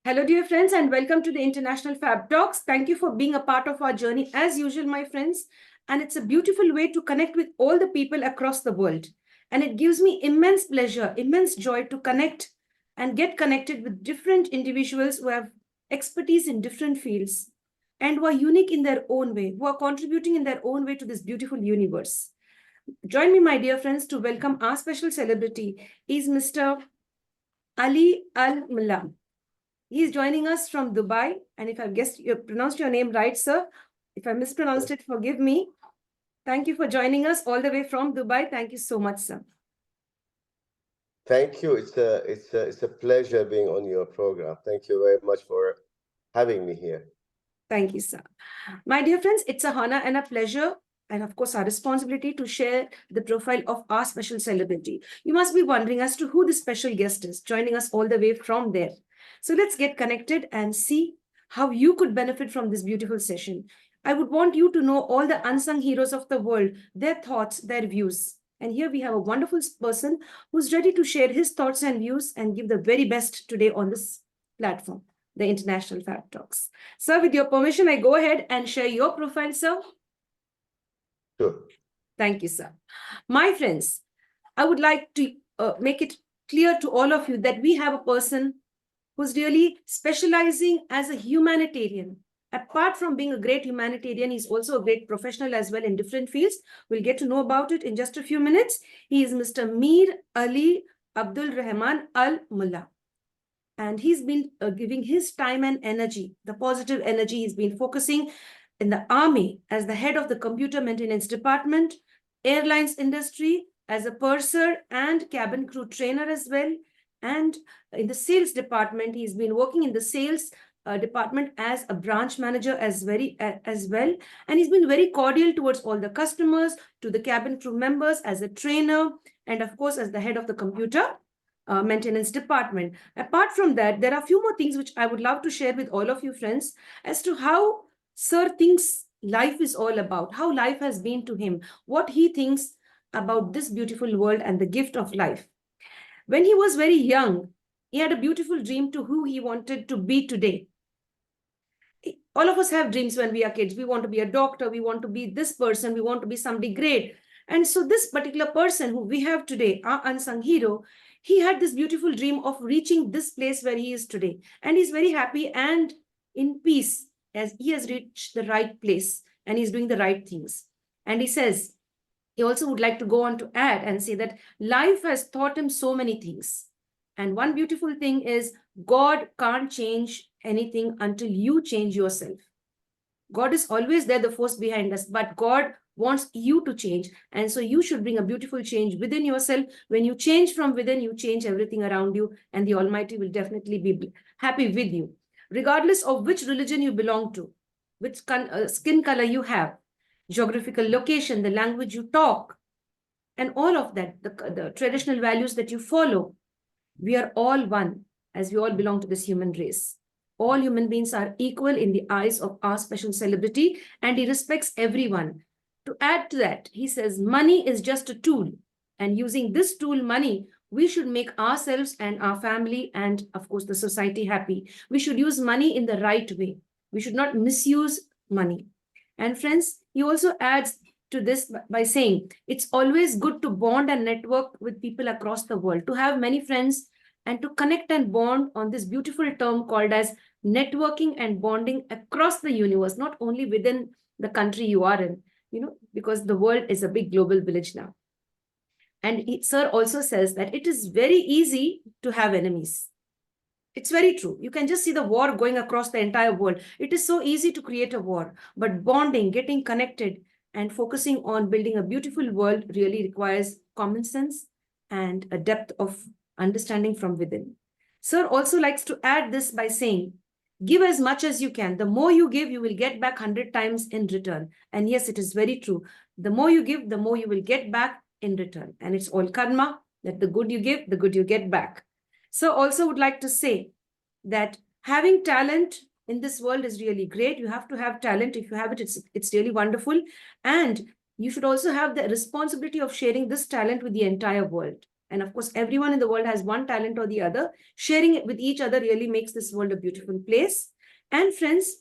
Hello, dear friends, and welcome to the International Fab Talks. Thank you for being a part of our journey as usual, my friends. And it's a beautiful way to connect with all the people across the world. And it gives me immense pleasure, immense joy to connect and get connected with different individuals who have expertise in different fields and who are unique in their own way, who are contributing in their own way to this beautiful universe. Join me, my dear friends, to welcome our special celebrity is Mr. Ali Al Mulla. He's joining us from Dubai. And if I've guessed, you pronounced your name right, sir. If I mispronounced it, forgive me. Thank you for joining us all the way from Dubai. Thank you so much, sir. Thank you. It's a pleasure being on your program. Thank you very much for having me here. Thank you, sir. My dear friends, it's a honor and a pleasure, and of course, our responsibility to share the profile of our special celebrity. You must be wondering as to who this special guest is, joining us all the way from there. So let's get connected and see how you could benefit from this beautiful session. I would want you to know all the unsung heroes of the world, their thoughts, their views. And here we have a wonderful person who's ready to share his thoughts and views and give the very best today on this platform, the International Fab Talks. Sir, with your permission, I go ahead and share your profile, sir. Sure. Thank you, sir. My friends, I would like to make it clear to all of you that we have a person who's really specializing as a humanitarian. Apart from being a great humanitarian, he's also a great professional as well in different fields. We'll get to know about it in just a few minutes. He is Mr. Mir Ali Abdelrahim Al Mulla. And he's been giving his time and energy, the positive energy he's been focusing in the army as the head of the computer maintenance department, airlines industry as a purser and cabin crew trainer as well. And in the sales department, he's been working in the sales department as a branch manager as well. And he's been very cordial towards all the customers, to the cabin crew members as a trainer, and of course, as the head of the computer maintenance department. Apart from that, there are a few more things which I would love to share with all of you friends as to how Sir thinks life is all about, how life has been to him, what he thinks about this beautiful world and the gift of life. When he was very young, he had a beautiful dream to who he wanted to be today. All of us have dreams when we are kids. We want to be a doctor, we want to be this person, we want to be somebody great. And so this particular person who we have today, our unsung hero, he had this beautiful dream of reaching this place where he is today. And he's very happy and in peace as he has reached the right place and he's doing the right things. And he says, he also would like to go on to add and say that life has taught him so many things. And one beautiful thing is God can't change anything until you change yourself. God is always there, the force behind us, but God wants you to change. And so you should bring a beautiful change within yourself. When you change from within, you change everything around you, and the Almighty will definitely be happy with you. Regardless of which religion you belong to, which skin color you have, geographical location, the language you talk, and all of that, the traditional values that you follow, we are all one, as we all belong to this human race. All human beings are equal in the eyes of our special celebrity, and he respects everyone. To add to that, he says money is just a tool, and using this tool, money, we should make ourselves and our family and, of course, the society happy. We should use money in the right way. We should not misuse money. And friends, he also adds to this by saying, it's always good to bond and network with people across the world, to have many friends and to connect and bond on this beautiful term called as networking and bonding across the universe, not only within the country you are in, because the world is a big global village now. And Sir also says that it is very easy to have enemies. It's very true. You can just see the war going across the entire world. It is so easy to create a war, but bonding, getting connected, and focusing on building a beautiful world really requires common sense and a depth of understanding from within. Sir also likes to add this by saying, give as much as you can. The more you give, you will get back 100 times in return. And yes, it is very true. The more you give, the more you will get back in return. And it's all karma, that the good you give, the good you get back. So also would like to say that having talent in this world is really great. You have to have talent. If you have it, it's really wonderful. And you should also have the responsibility of sharing this talent with the entire world. And of course, everyone in the world has one talent or the other. Sharing it with each other really makes this world a beautiful place. And friends,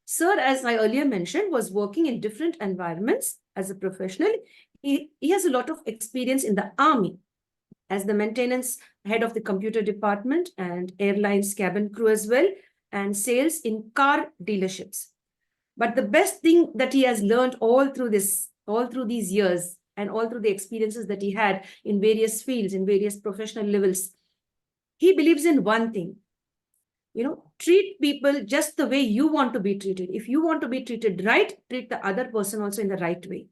Sir, as I earlier mentioned, was working in different environments as a professional. He has a lot of experience in the army as the maintenance head of the computer department and airlines cabin crew as well, and sales in car dealerships. But the best thing that he has learned all through these years and all through the experiences that he had in various fields, in various professional levels, he believes in one thing. Treat people just the way you want to be treated. If you want to be treated right, treat the other person also in the right way.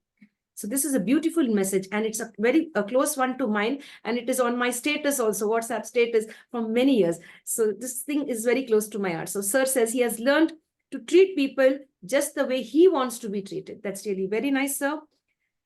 So this is a beautiful message, and it's a close one to mine, and it is on my status also, WhatsApp status, from many years. So this thing is very close to my heart. So Sir says he has learned to treat people just the way he wants to be treated. That's really very nice, sir.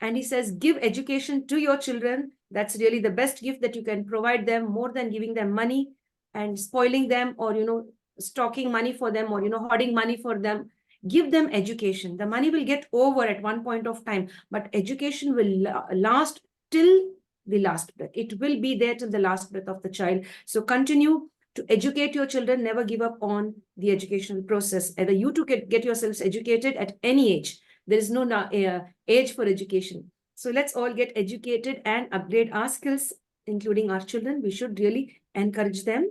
And he says, give education to your children. That's really the best gift that you can provide them, more than giving them money and spoiling them, or, stocking money for them, or, hoarding money for them. Give them education. The money will get over at one point of time, but education will last till the last breath. It will be there till the last breath of the child. So continue to educate your children. Never give up on the educational process. Either you to get yourselves educated at any age. There is no age for education. So let's all get educated and upgrade our skills, including our children. We should really encourage them.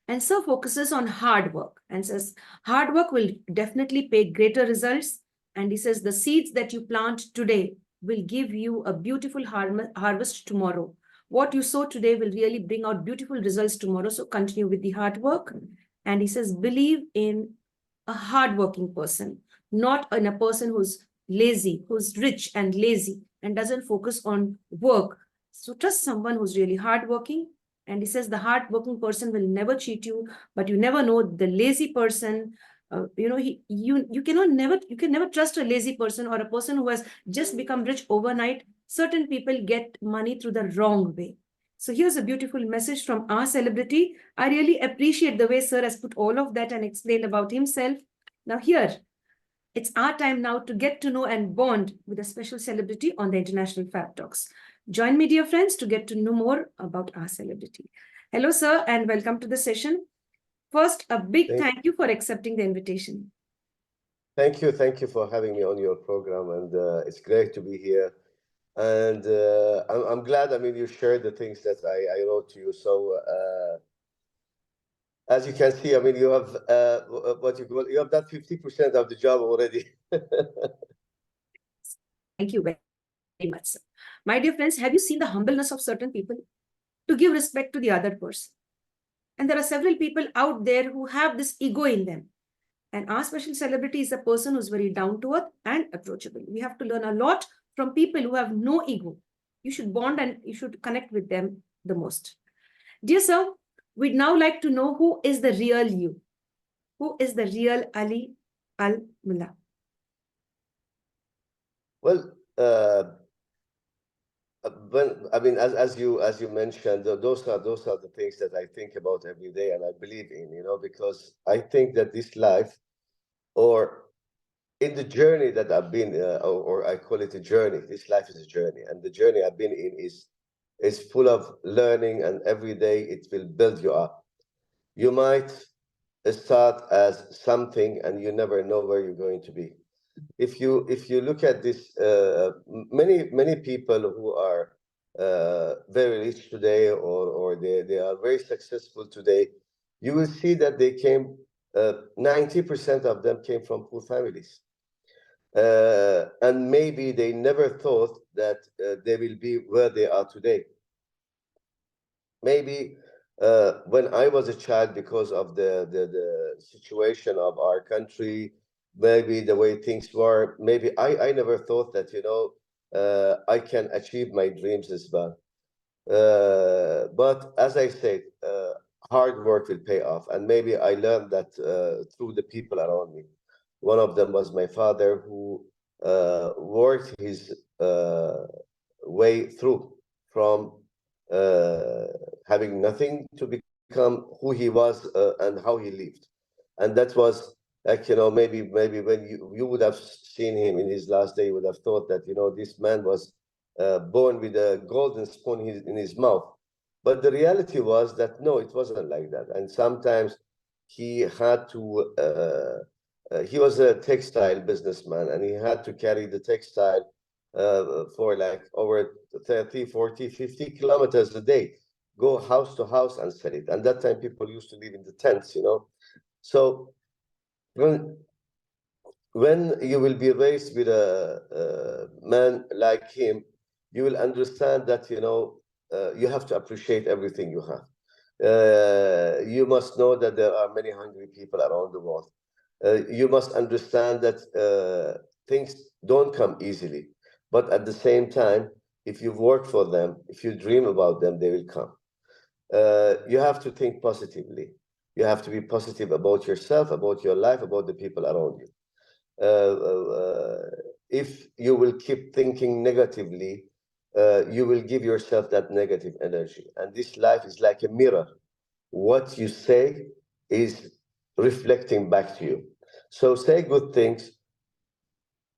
And so focuses on hard work and says, hard work will definitely pay greater results. And he says, the seeds that you plant today will give you a beautiful harvest tomorrow. What you sow today will really bring out beautiful results tomorrow. So continue with the hard work. And he says, believe in a hardworking person, not in a person who's lazy, who's rich and lazy and doesn't focus on work. So trust someone who's really hardworking. And he says the hardworking person will never cheat you, but you never know the lazy person. You can never trust a lazy person or a person who has just become rich overnight. Certain people get money through the wrong way. So here's a beautiful message from our celebrity. I really appreciate the way Sir has put all of that and explained about himself. Now here, it's our time now to get to know and bond with a special celebrity on the International Fab Talks. Join me, dear friends, to get to know more about our celebrity. Hello, sir, and welcome to the session. First, a big thank you for accepting the invitation. Thank you for having me on your program, and it's great to be here. And I'm glad, you shared the things that I wrote to you. So as you can see, you have you have done 50% of the job already. Thank you very much, sir. My dear friends, have you seen the humbleness of certain people to give respect to the other person? And there are several people out there who have this ego in them. And our special celebrity is a person who's very down to earth and approachable. We have to learn a lot from people who have no ego. You should bond and you should connect with them the most. Dear sir, we'd now like to know who is the real you. Who is the real Ali Al Mulla? Well, as you mentioned, those are the things that I think about every day and I believe in, because I think that this life, or in the journey that I've been, or I call it a journey. This life is a journey, and the journey I've been in is full of learning, and every day it will build you up. You might start as something, and you never know where you're going to be. If you look at this, many people who are very rich today, or they are very successful today, you will see that they came. 90% of them came from poor families. And maybe they never thought that they will be where they are today. Maybe when I was a child, because of the situation of our country, maybe the way things were, maybe I never thought that, I can achieve my dreams as well. But as I said, hard work will pay off. And maybe I learned that through the people around me. One of them was my father, who worked his way through from having nothing to become who he was and how he lived. And that was like, maybe when you would have seen him in his last day, you would have thought that, this man was born with a golden spoon in his mouth. But the reality was that no, it wasn't like that. And sometimes he had to, he was a textile businessman, and he had to carry the textile for like over 30, 40, 50 kilometers a day, go house to house and sell it. And that time people used to live in the tents, you know. So when you will be raised with a man like him, you will understand that, you know, you have to appreciate everything you have. You must know that there are many hungry people around the world. You must understand that things don't come easily, but at the same time, if you work for them, if you dream about them, they will come. You have to think positively. You have to be positive about yourself, about your life, about the people around you. If you will keep thinking negatively, you will give yourself that negative energy. And this life is like a mirror. What you say is reflecting back to you. So say good things,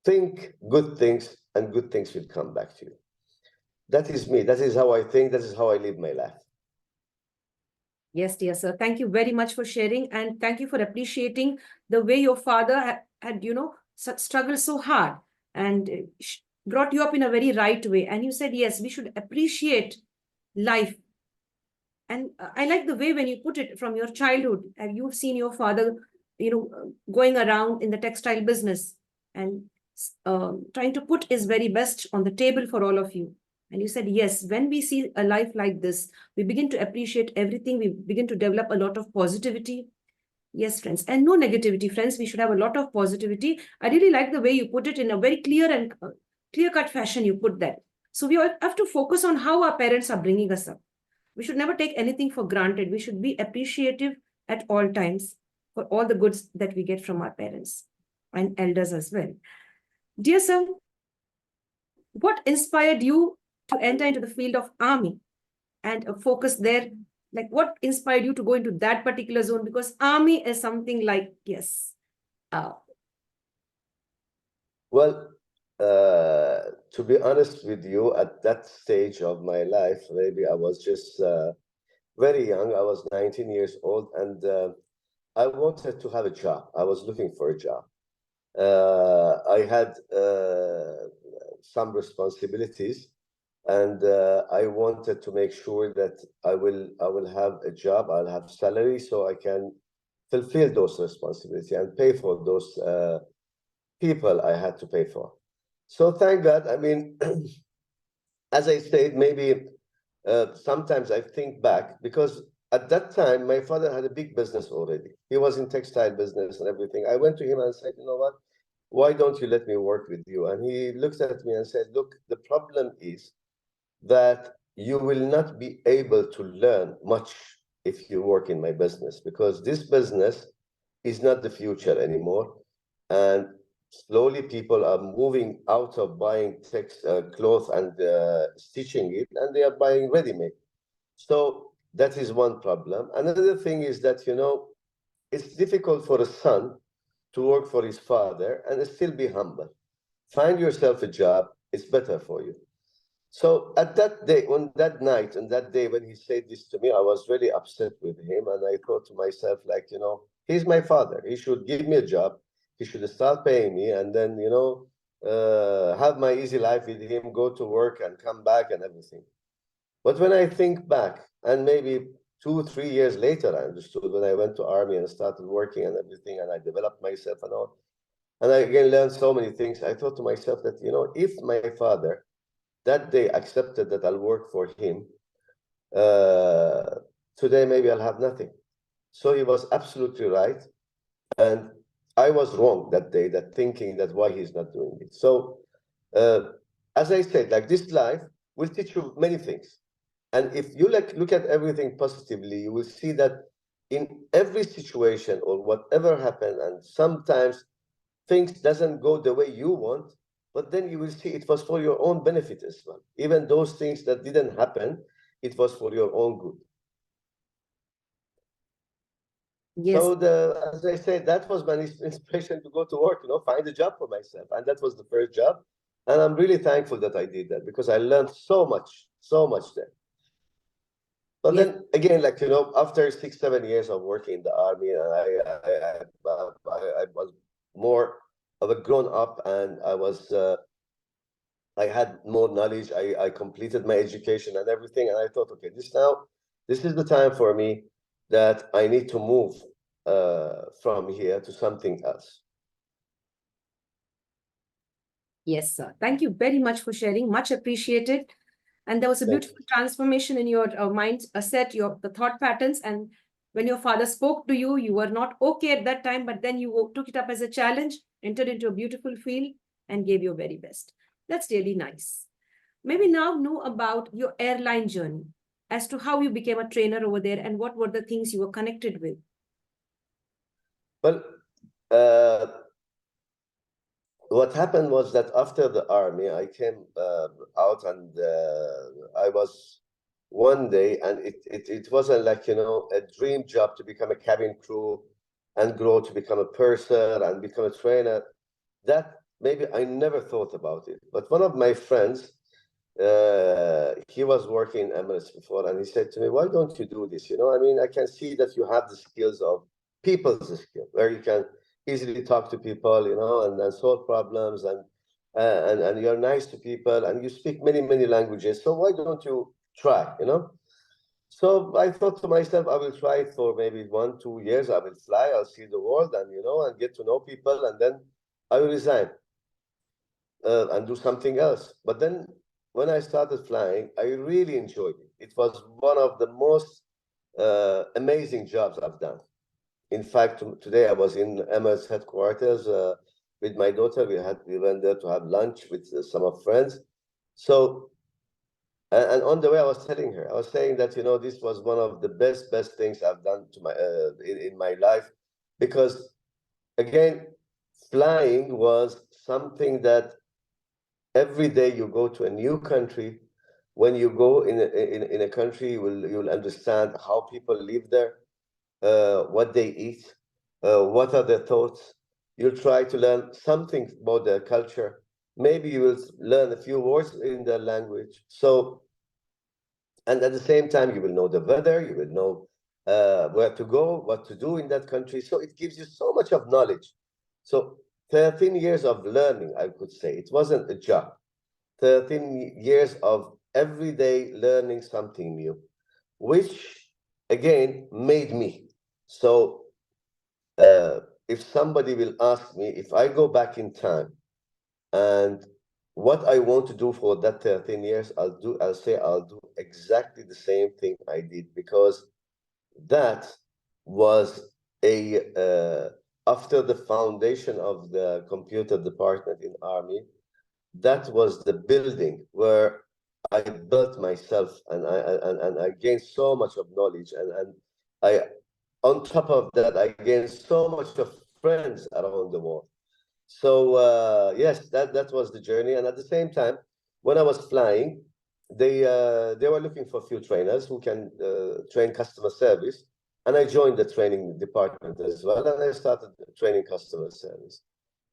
think good things, and good things will come back to you. That is me. That is how I think. That is how I live my life. Yes, dear sir. Thank you very much for sharing, and thank you for appreciating the way your father had struggled so hard and brought you up in a very right way. And you said, yes, we should appreciate life. And I like the way when you put it from your childhood. And you've seen your father, going around in the textile business and trying to put his very best on the table for all of you. And you said, yes, when we see a life like this, we begin to appreciate everything. We begin to develop a lot of positivity. Yes, friends, and no negativity, friends. We should have a lot of positivity. I really like the way you put it in a very clear and clear-cut fashion. You put that. So we all have to focus on how our parents are bringing us up. We should never take anything for granted. We should be appreciative at all times for all the goods that we get from our parents and elders as well. Dear sir, what inspired you to enter into the field of army and focus there? Like, what inspired you to go into that particular zone? Because army is something like, yes. Well, to be honest with you, at that stage of my life, maybe I was just very young. I was 19 years old, and I wanted to have a job. I was looking for a job. I had some responsibilities, and I wanted to make sure that I will have a job. I'll have salary, so I can fulfill those responsibilities and pay for those people I had to pay for. So thank God. I mean, as I said, maybe sometimes I think back, because at that time my father had a big business already. He was in textile business and everything. I went to him and said, you know what? Why don't you let me work with you? And he looked at me and said, look, the problem is that you will not be able to learn much if you work in my business, because this business is not the future anymore. And slowly people are moving out of buying clothes and stitching it, and they are buying ready-made. So that is one problem. Another thing is that, you know, it's difficult for a son to work for his father and still be humble. Find yourself a job, it's better for you. So at that day, on that night, and that day when he said this to me, I was really upset with him. And I thought to myself, like, you know, he's my father. He should give me a job. He should start paying me, and then, you know, have my easy life with him, go to work and come back and everything. But when I think back, and maybe 2, 3 years later, I understood when I went to army and started working and everything, and I developed myself and all, and I again learned so many things. I thought to myself that, you know, if my father that day accepted that I'll work for him, today maybe I'll have nothing. So he was absolutely right. And I was wrong that day, that thinking that why he's not doing it. So as I said, like, this life will teach you many things. And if you look at everything positively, you will see that in every situation or whatever happened, and sometimes things doesn't go the way you want, but then you will see it was for your own benefit as well. Even those things that didn't happen, it was for your own good. Yes. So as I said, that was my inspiration to go to work, you know, find a job for myself. And that was the first job. And I'm really thankful that I did that because I learned so much there. But Yes. then again, like, you know, after 6, 7 years of working in the army, and I was more of a grown up, and I had more knowledge. I completed my education and everything, and I thought, okay, this is the time for me that I need to move from here to something else. Yes, sir. Thank you very much for sharing. Much appreciated. And there was a Thank beautiful transformation in your mind set, the thought patterns. And when your father spoke to you, you were not okay at that time, but then you took it up as a challenge, entered into a beautiful field, and gave your very best. That's really nice. Maybe now know about your airline journey as to how you became a trainer over there and what were the things you were connected with. Well, uh, what happened was that after the army, I came out, and I was one day, and it wasn't like, you know, a dream job to become a cabin crew and grow to become a purser and become a trainer. That maybe I never thought about it. But one of my friends, he was working in Emirates before, and he said to me, "Why don't you do this? You know, I mean, I can see that you have the skills of people's skill, where you can easily talk to people, you know, and solve problems, and you're nice to people, and you speak many languages. So why don't you try? You know?" So I thought to myself, I will try it for maybe 1, 2 years. I will fly, I'll see the world, and, you know, and get to know people, and then I will resign and do something else. But then when I started flying, I really enjoyed it. It was one of the most amazing jobs I've done. In fact, today I was in Emirates headquarters with my daughter. We went there to have lunch with some of friends. So, and on the way, I was telling her, I was saying that, you know, this was one of the best things I've done to my in my life, because again, flying was something that every day you go to a new country. When you go in a country, you'll understand how people live there, what they eat, what are their thoughts. You'll try to learn something about their culture. Maybe you will learn a few words in their language. So, and at the same time, you will know the weather, you will know where to go, what to do in that country. So it gives you so much of knowledge. So 13 years of learning, I could say. It wasn't a job. 13 years of everyday learning something new, which again made me. So if somebody will ask me if I go back in time and what I want to do for that 13 years, I'll say I'll do exactly the same thing I did, because that was after the foundation of the computer department in Army. That was the building where I built myself, and I gained so much of knowledge, and I, on top of that, I gained so much of friends around the world. So yes, that was the journey. And at the same time, when I was flying, they were looking for a few trainers who can train customer service, and I joined the training department as well, and I started training customer service.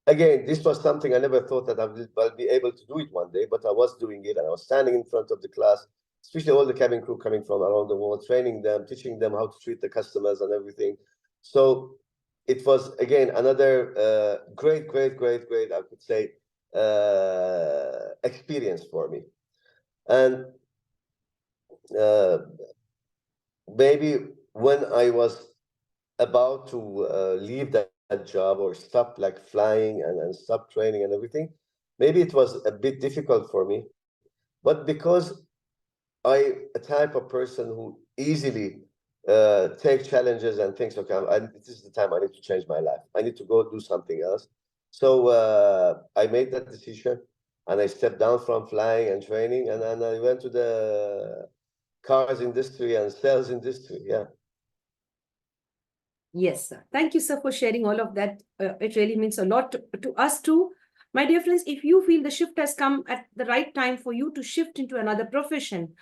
Again, this was something I never thought that I'll be able to do it one day, but I was doing it, and I was standing in front of the class, especially all the cabin crew coming from around the world, training them, teaching them how to treat the customers and everything. So it was, again, another great, I could say, experience for me. And uh, maybe when I was about to leave that job or stop like flying and stop training and everything, maybe it was a bit difficult for me. But because a type of person who easily take challenges and thinks, okay, this is the time I need to change my life. I need to go do something else. So I made that decision, and I stepped down from flying and training, and then I went to the cars industry and sales industry. Yeah. Yes, sir. Thank you, sir, for sharing all of that. It really means a lot to us too. My dear friends, if you feel the shift has come at the right time for you to shift into another profession,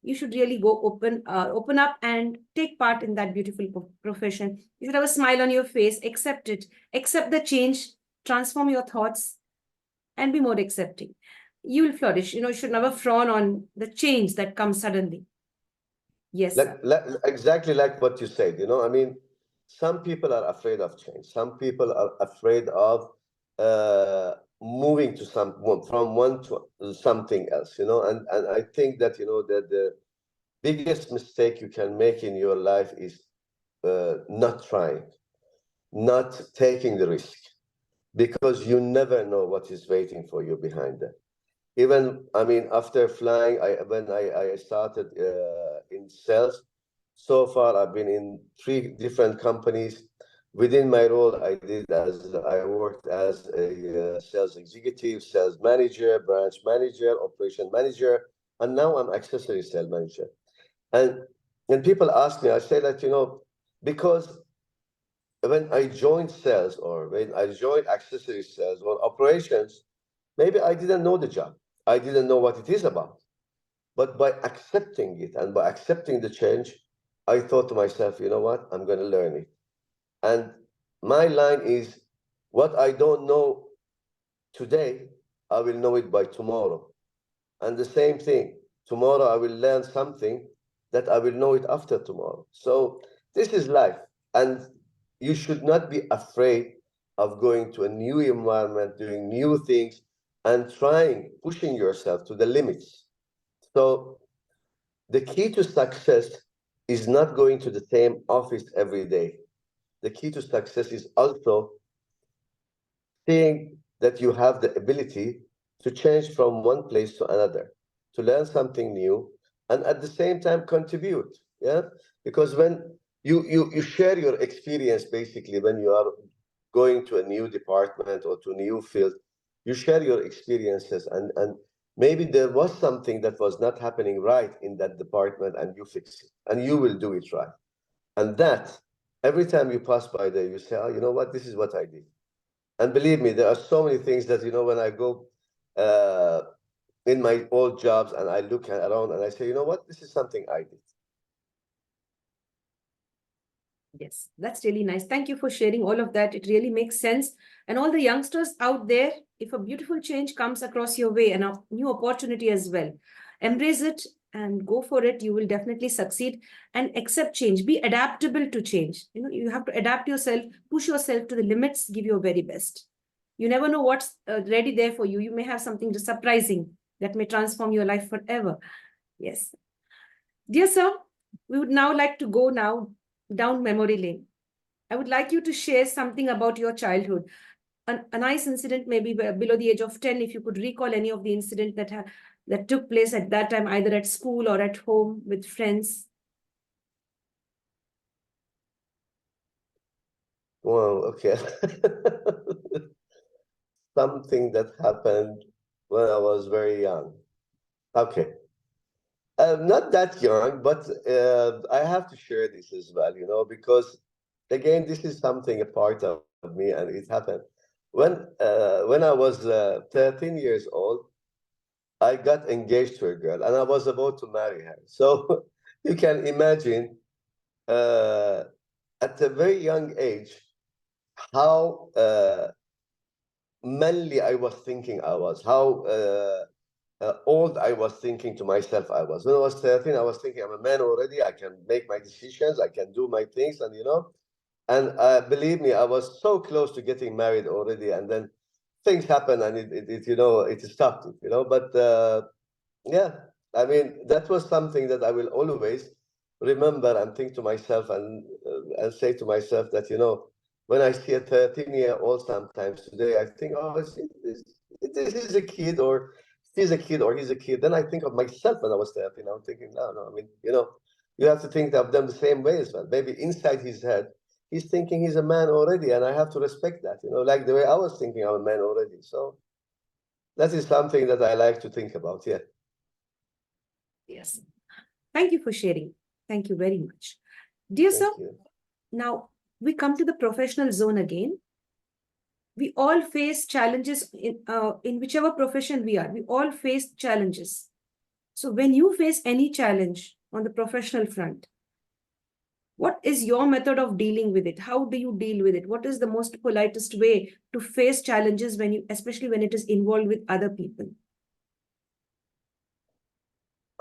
you should really go open up and take part in that beautiful profession. You should have a smile on your face, accept it, accept the change, transform your thoughts, and be more accepting. You will flourish. You should never frown on the change that comes suddenly. Yes, sir. Exactly like what you said, I mean, some people are afraid of change. Some people are afraid of moving to from one to something else, and I think that, that the biggest mistake you can make in your life is not trying, not taking the risk, because you never know what is waiting for you behind that. Even, I mean, after flying, when I started in sales, so far I've been in 3 different companies. Within my role, I worked as a sales executive, sales manager, branch manager, operation manager, and now I'm accessory sales manager. And when people ask me, I say that, because when I joined sales, or when I joined accessory sales or operations, maybe I didn't know the job. I didn't know what it is about. But by accepting it and by accepting the change, I thought to myself, you know what? I'm going to learn it. And my line is, what I don't know today, I will know it by tomorrow. And the same thing, tomorrow I will learn something that I will know it after tomorrow. So this is life. And you should not be afraid of going to a new environment, doing new things, and pushing yourself to the limits. So the key to success is not going to the same office every day. The key to success is also seeing that you have the ability to change from one place to another, to learn something new, and at the same time contribute. Yeah, because when you share your experience, basically, when you are going to a new department or to a new field, you share your experiences, and maybe there was something that was not happening right in that department, and you fix it, and you will do it right. And that, every time you pass by there, you say, oh, you know what, this is what I did. And believe me, there are so many things that, when I go uh, in my old jobs and I look around and I say, you know what, this is something I did. Yes, that's really nice. Thank you for sharing all of that. It really makes sense. And all the youngsters out there, if a beautiful change comes across your way and a new opportunity as well, embrace it and go for it. You will definitely succeed, and accept change. Be adaptable to change. You have to adapt yourself, push yourself to the limits, give your very best. You never know what's ready there for you. You may have something surprising that may transform your life forever. Yes. Dear sir, we would now like to go down memory lane. I would like you to share something about your childhood. A nice incident, maybe below the age of 10, if you could recall any of the incident that took place at that time, either at school or at home with friends. Well, okay. Something that happened when I was very young. Okay. Not that young, but I have to share this as well, because again, this is something a part of me, and it happened when I was 13 years old. I got engaged to a girl, and I was about to marry her. So you can imagine, uh, at a very young age, how manly I was thinking I was, how old I was thinking to myself I was. When I was 13, I was thinking I'm a man already. I can make my decisions. I can do my things, and believe me, I was so close to getting married already, and then things happened, and it stopped it. But yeah, I mean, that was something that I will always remember and think to myself, and say to myself that, when I see a 13-year-old sometimes today, I think, oh, this is a kid, or she's a kid, or he's a kid. Then I think of myself when I was 13. I'm thinking, no, I mean, you have to think of them the same way as well. Maybe inside his head, he's thinking he's a man already, and I have to respect that, like the way I was thinking I'm a man already. So that is something that I like to think about. Yeah. Yes. Thank you for sharing. Thank you very much. Dear sir, Thank you. now we come to the professional zone again. We all face challenges in whichever profession we are. We all face challenges. So when you face any challenge on the professional front, What is your method of dealing with it? How do you deal with it? What is the most politest way to face challenges when you, especially when it is involved with other people?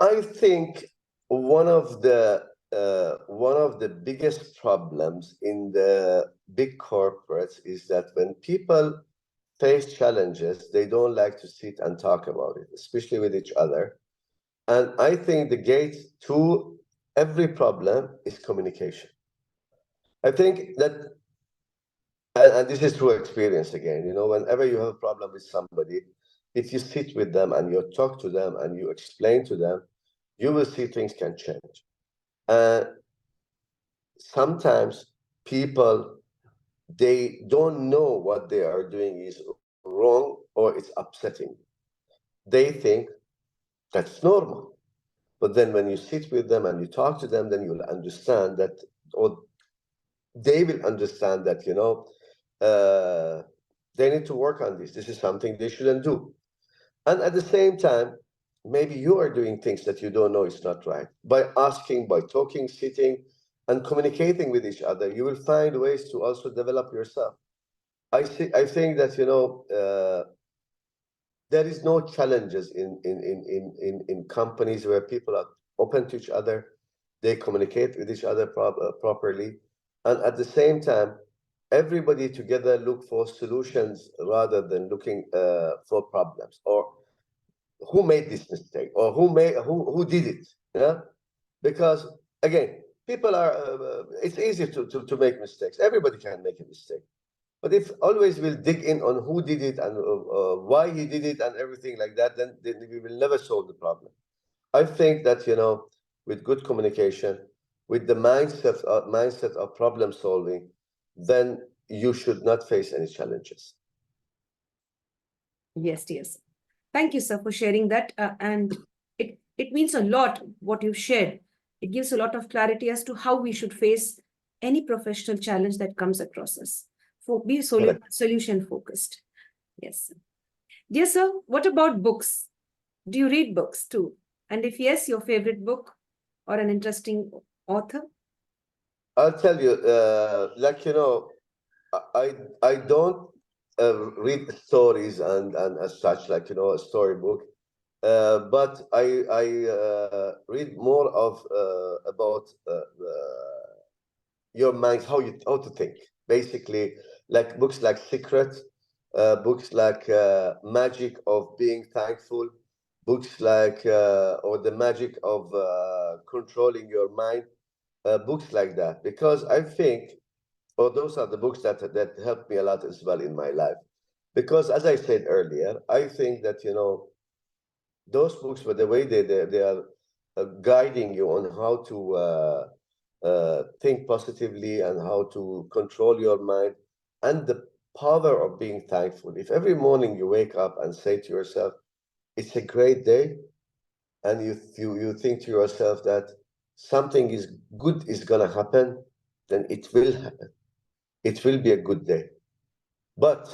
I think one of the biggest problems in the big corporates is that when people face challenges, they don't like to sit and talk about it, especially with each other. And I think the gate to every problem is communication. I think that, and this is through experience again, you know, whenever you have a problem with somebody, if you sit with them and you talk to them and you explain to them, you will see things can change. And sometimes people, they don't know what they are doing is wrong or it's upsetting. They think that's normal. But then when you sit with them and you talk to them, then you'll understand that, or they will understand that, you know, they need to work on this. This is something they shouldn't do. And at the same time, maybe you are doing things that you don't know is not right. By asking, by talking, sitting, and communicating with each other, you will find ways to also develop yourself. I think that, you know, there is no challenges in companies where people are open to each other, they communicate with each other properly, and at the same time, everybody together look for solutions rather than looking for problems, or who made this mistake, or who did it. Yeah, because again, people are. It's easy to make mistakes. Everybody can make a mistake. But if always we'll dig in on who did it and why he did it and everything like that, then we will never solve the problem. I think that, you know, with good communication, with the mindset of problem solving, then you should not face any challenges. Yes, yes. Thank you, sir, for sharing that. And it means a lot what you've shared. It gives a lot of clarity as to how we should face any professional challenge that comes across us. For be Correct. solution focused. Yes. Dear sir, what about books? Do you read books too? And if yes, your favorite book or an interesting author? I'll tell you, like, you know, I don't read stories and as such, like, you know, a storybook. But I read more of about your mind, how to think. Basically, like books like Secret, books like Magic of Being Thankful, books like or the Magic of Controlling Your Mind, books like that. Because I think, or those are the books that helped me a lot as well in my life. Because as I said earlier, I think that, you know, those books were the way they are guiding you on how to think positively and how to control your mind, and the power of being thankful. If every morning you wake up and say to yourself, it's a great day, and you think to yourself that something is good is going to happen, then it will happen. It will be a good day. But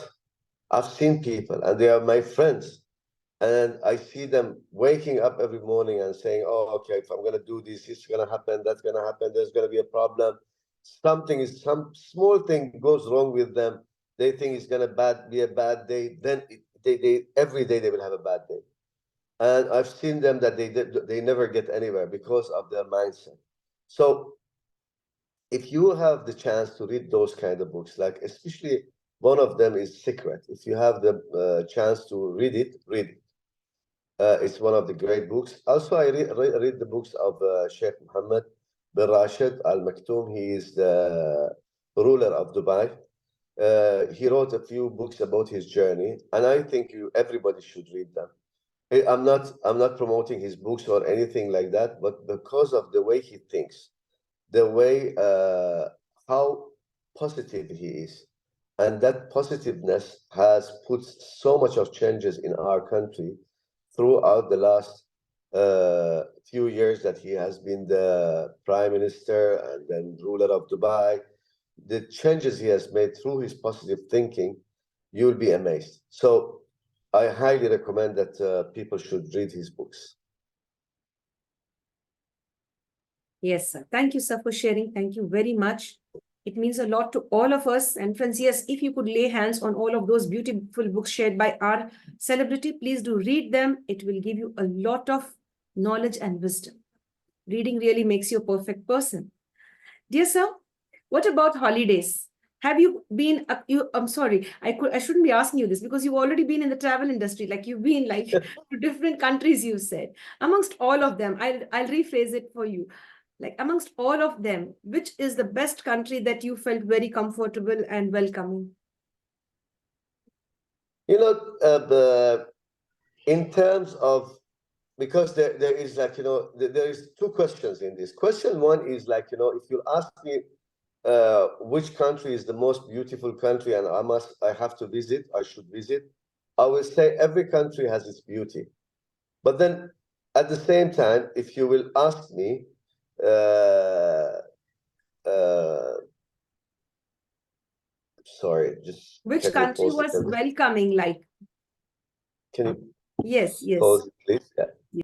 I've seen people, and they are my friends, and I see them waking up every morning and saying, "Oh, okay, if I'm going to do this, it's going to happen. That's going to happen. There's going to be a problem. Some small thing goes wrong with them. They think it's going to be a bad day. Then they every day they will have a bad day." And I've seen them that they never get anywhere because of their mindset. So if you have the chance to read those kind of books, like especially one of them is Secret. If you have the chance to read it, read it. It's one of the great books. Also, I read the books of Sheikh Mohammed bin Rashid Al Maktoum. He is the ruler of Dubai. He wrote a few books about his journey, and I think everybody should read them. I'm not promoting his books or anything like that, but because of the way he thinks, the way how positive he is, and that positiveness has put so much of changes in our country throughout the last few years that he has been the prime minister and then ruler of Dubai. The changes he has made through his positive thinking, you'll be amazed. So I highly recommend that people should read his books. Yes, sir. Thank you, sir, for sharing. Thank you very much. It means a lot to all of us. And friends, yes, if you could lay hands on all of those beautiful books shared by our celebrity, please do read them. It will give you a lot of knowledge and wisdom. Reading really makes you a perfect person. Dear sir, what about holidays? Have you been, I'm sorry, I shouldn't be asking you this because you've already been in the travel industry, like you've been like to different countries, you said. Amongst all of them, I'll rephrase it for you. Like amongst all of them, which is the best country that you felt very comfortable and welcoming? You know, in terms of, because there is like, there is two questions in this. Question one is like, if you ask me which country is the most beautiful country and I have to visit, I should visit, I will say every country has its beauty. But then at the same time, if you will ask me, sorry, just Which can you country pause was it? welcoming like? Can you Yes, yes. pause it, please? Yeah.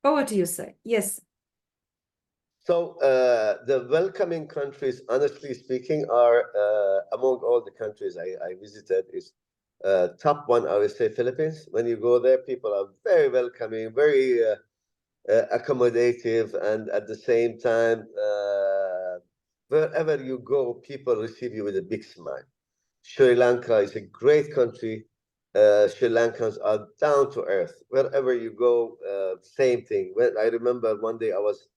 Over to you, sir. Yes. So the welcoming countries, honestly speaking, are among all the countries I visited, is top one, I would say Philippines. When you go there, people are very welcoming, very accommodative, and at the same time, wherever you go, people receive you with a big smile. Sri Lanka is a great country. Sri Lankans are down to earth. Wherever you go, same thing. When I remember one day I was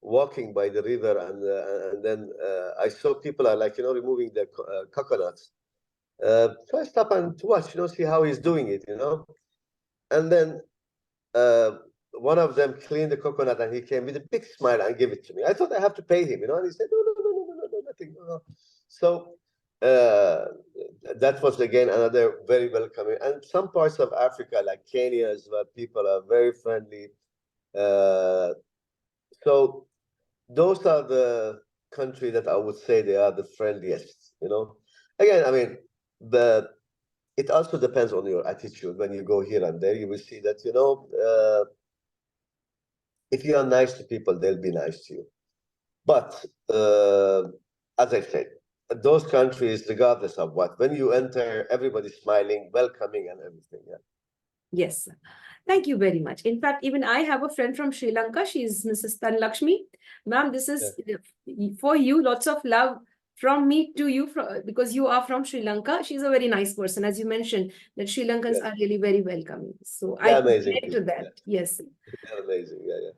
walking by the river, and then I saw people are like, removing the coconuts. So I stopped and to watch, see how he's doing it, and then uh, one of them cleaned the coconut and he came with a big smile and gave it to me. I thought I have to pay him, and he said, no, no, no, no, no, no, no, nothing. No, no. So uh, that was again another very welcoming. And some parts of Africa, like Kenya, as well, people are very friendly. Uh, so those are the country that I would say they are the friendliest. Again, I mean, the it also depends on your attitude. When you go here and there, you will see that if you are nice to people, they'll be nice to you. But as I said, those countries, regardless of what, when you enter, everybody's smiling, welcoming, and everything. Yeah. Yes, sir. Thank you very much. In fact, even I have a friend from Sri Lanka. She's Mrs. Tan Lakshmi. Ma'am, this is for you. Lots of love from me to you because you are from Sri Lanka. She's a very nice person. As you mentioned, that Sri Lankans Yes. are really very welcoming. So I Yeah, can amazing relate to people. that. Yes. They're amazing. Yeah, yeah.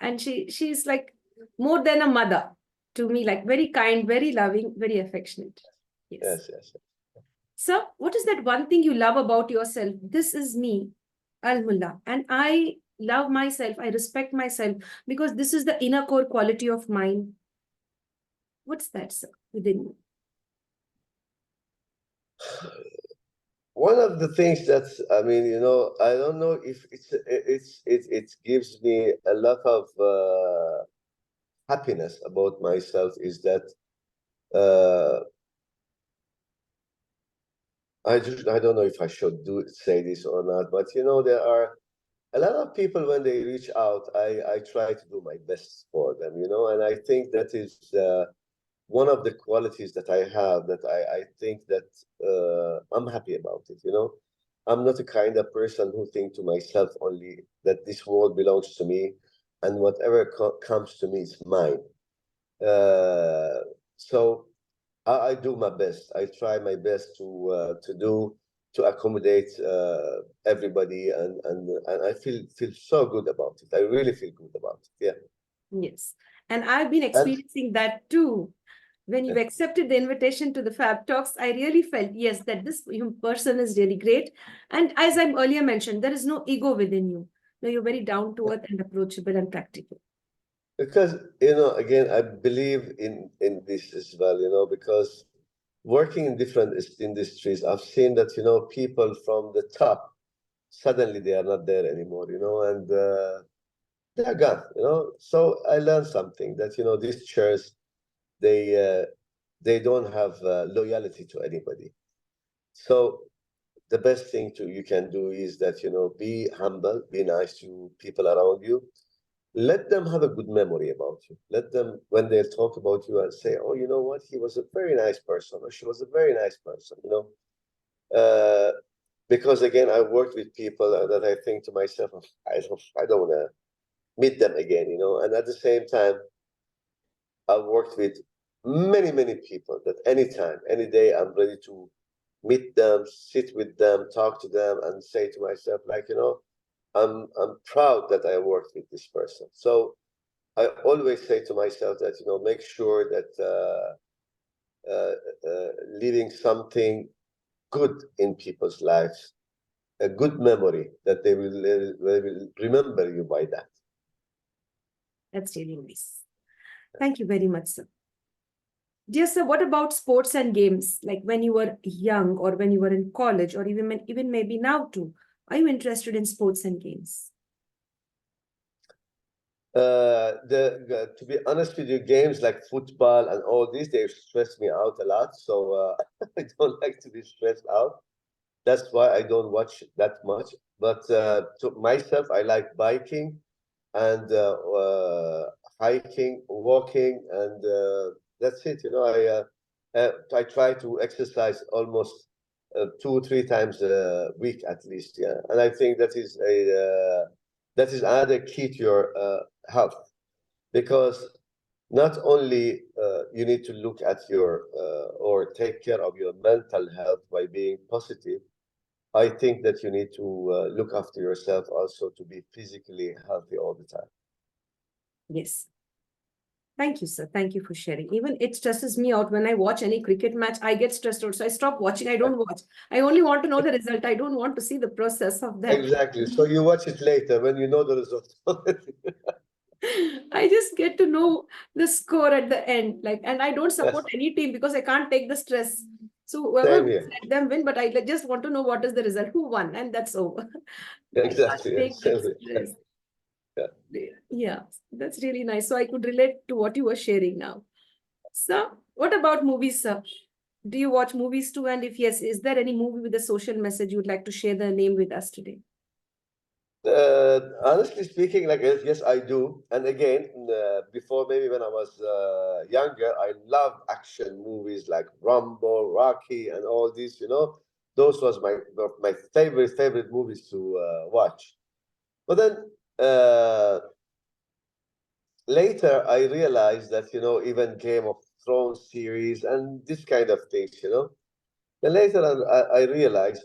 And she's like more than a mother to me, like very kind, very loving, very affectionate. Yes. Yes, yes. So, what is that one thing you love about yourself? This is me, Al Mulla, and I love myself. I respect myself because this is the inner core quality of mine. What's that, sir, within you? One of the things that's, I mean, I don't know if it gives me a lot of happiness about myself is that uh, I don't know if I should say this or not, but there are a lot of people when they reach out, I try to do my best for them, and I think that is one of the qualities that I have that I think that I'm happy about it. I'm not the kind of person who think to myself only that this world belongs to me and whatever comes to me is mine. So I do my best. I try my best to accommodate everybody, and I feel so good about it. I really feel good about it. Yeah. Yes. And I've been And experiencing that too. When you've accepted the invitation to the Fab Talks, I really felt, yes, that this person is really great. And as I earlier mentioned, there is no ego within you. No, you're very down to earth and approachable and practical. because again, I believe in this as well. Because working in different industries, I've seen that people from the top suddenly they are not there anymore. And they're gone. So I learned something that these chairs they don't have loyalty to anybody. So the best thing you can do is that be humble, be nice to people around you, let them have a good memory about you. Let them, when they talk about you, and say, "Oh, you know what? He was a very nice person, or she was a very nice person." You know, because again, I worked with people that I think to myself, I don't want to meet them again. You know, and at the same time, I've worked with many people that anytime, any day, I'm ready to meet them, sit with them, talk to them, and say to myself, like, you know, I'm proud that I worked with this person. So I always say to myself that, you know, make sure that leaving something good in people's lives, a good memory that they will remember you by that. That's really nice. Thank you very much, sir. Dear sir, what about sports and games? Like when you were young or when you were in college or even maybe now too. Are you interested in sports and games? To be honest with you, games like football and all these, they stress me out a lot. So I don't like to be stressed out. That's why I don't watch that much. But to myself, I like biking and hiking, walking, and that's it. You know, I try to exercise almost 2 or 3 times a week at least. Yeah, and I think that is another key to your health, because not only you need to look at your or take care of your mental health by being positive. I think that you need to look after yourself also to be physically healthy all the time. Yes. Thank you, sir. Thank you for sharing. Even it stresses me out when I watch any cricket match. I get stressed out. So I stop watching. I don't watch. I only want to know the result. I don't want to see the process of that. Exactly. So you watch it later when you know the result. I just get to know the score at the end. Like, and I don't support Yes, any team because I can't take the stress. So whoever same wins, here. let them win, but I just want to know what is the result, who won, and that's over. I can't Exactly. take Yes, that same here. stress. Yeah. Yeah, that's really nice. So I could relate to what you were sharing now. So, what about movies, sir? Do you watch movies too? And if yes, is there any movie with a social message you'd like to share the name with us today? Honestly speaking, like yes, I do. And again, before maybe when I was younger, I loved action movies like Rambo, Rocky, and all these. You know, those was my favorite movies to watch. But then later, I realized that, you know, even Game of Thrones series and this kind of things, you know. Then later on, I realized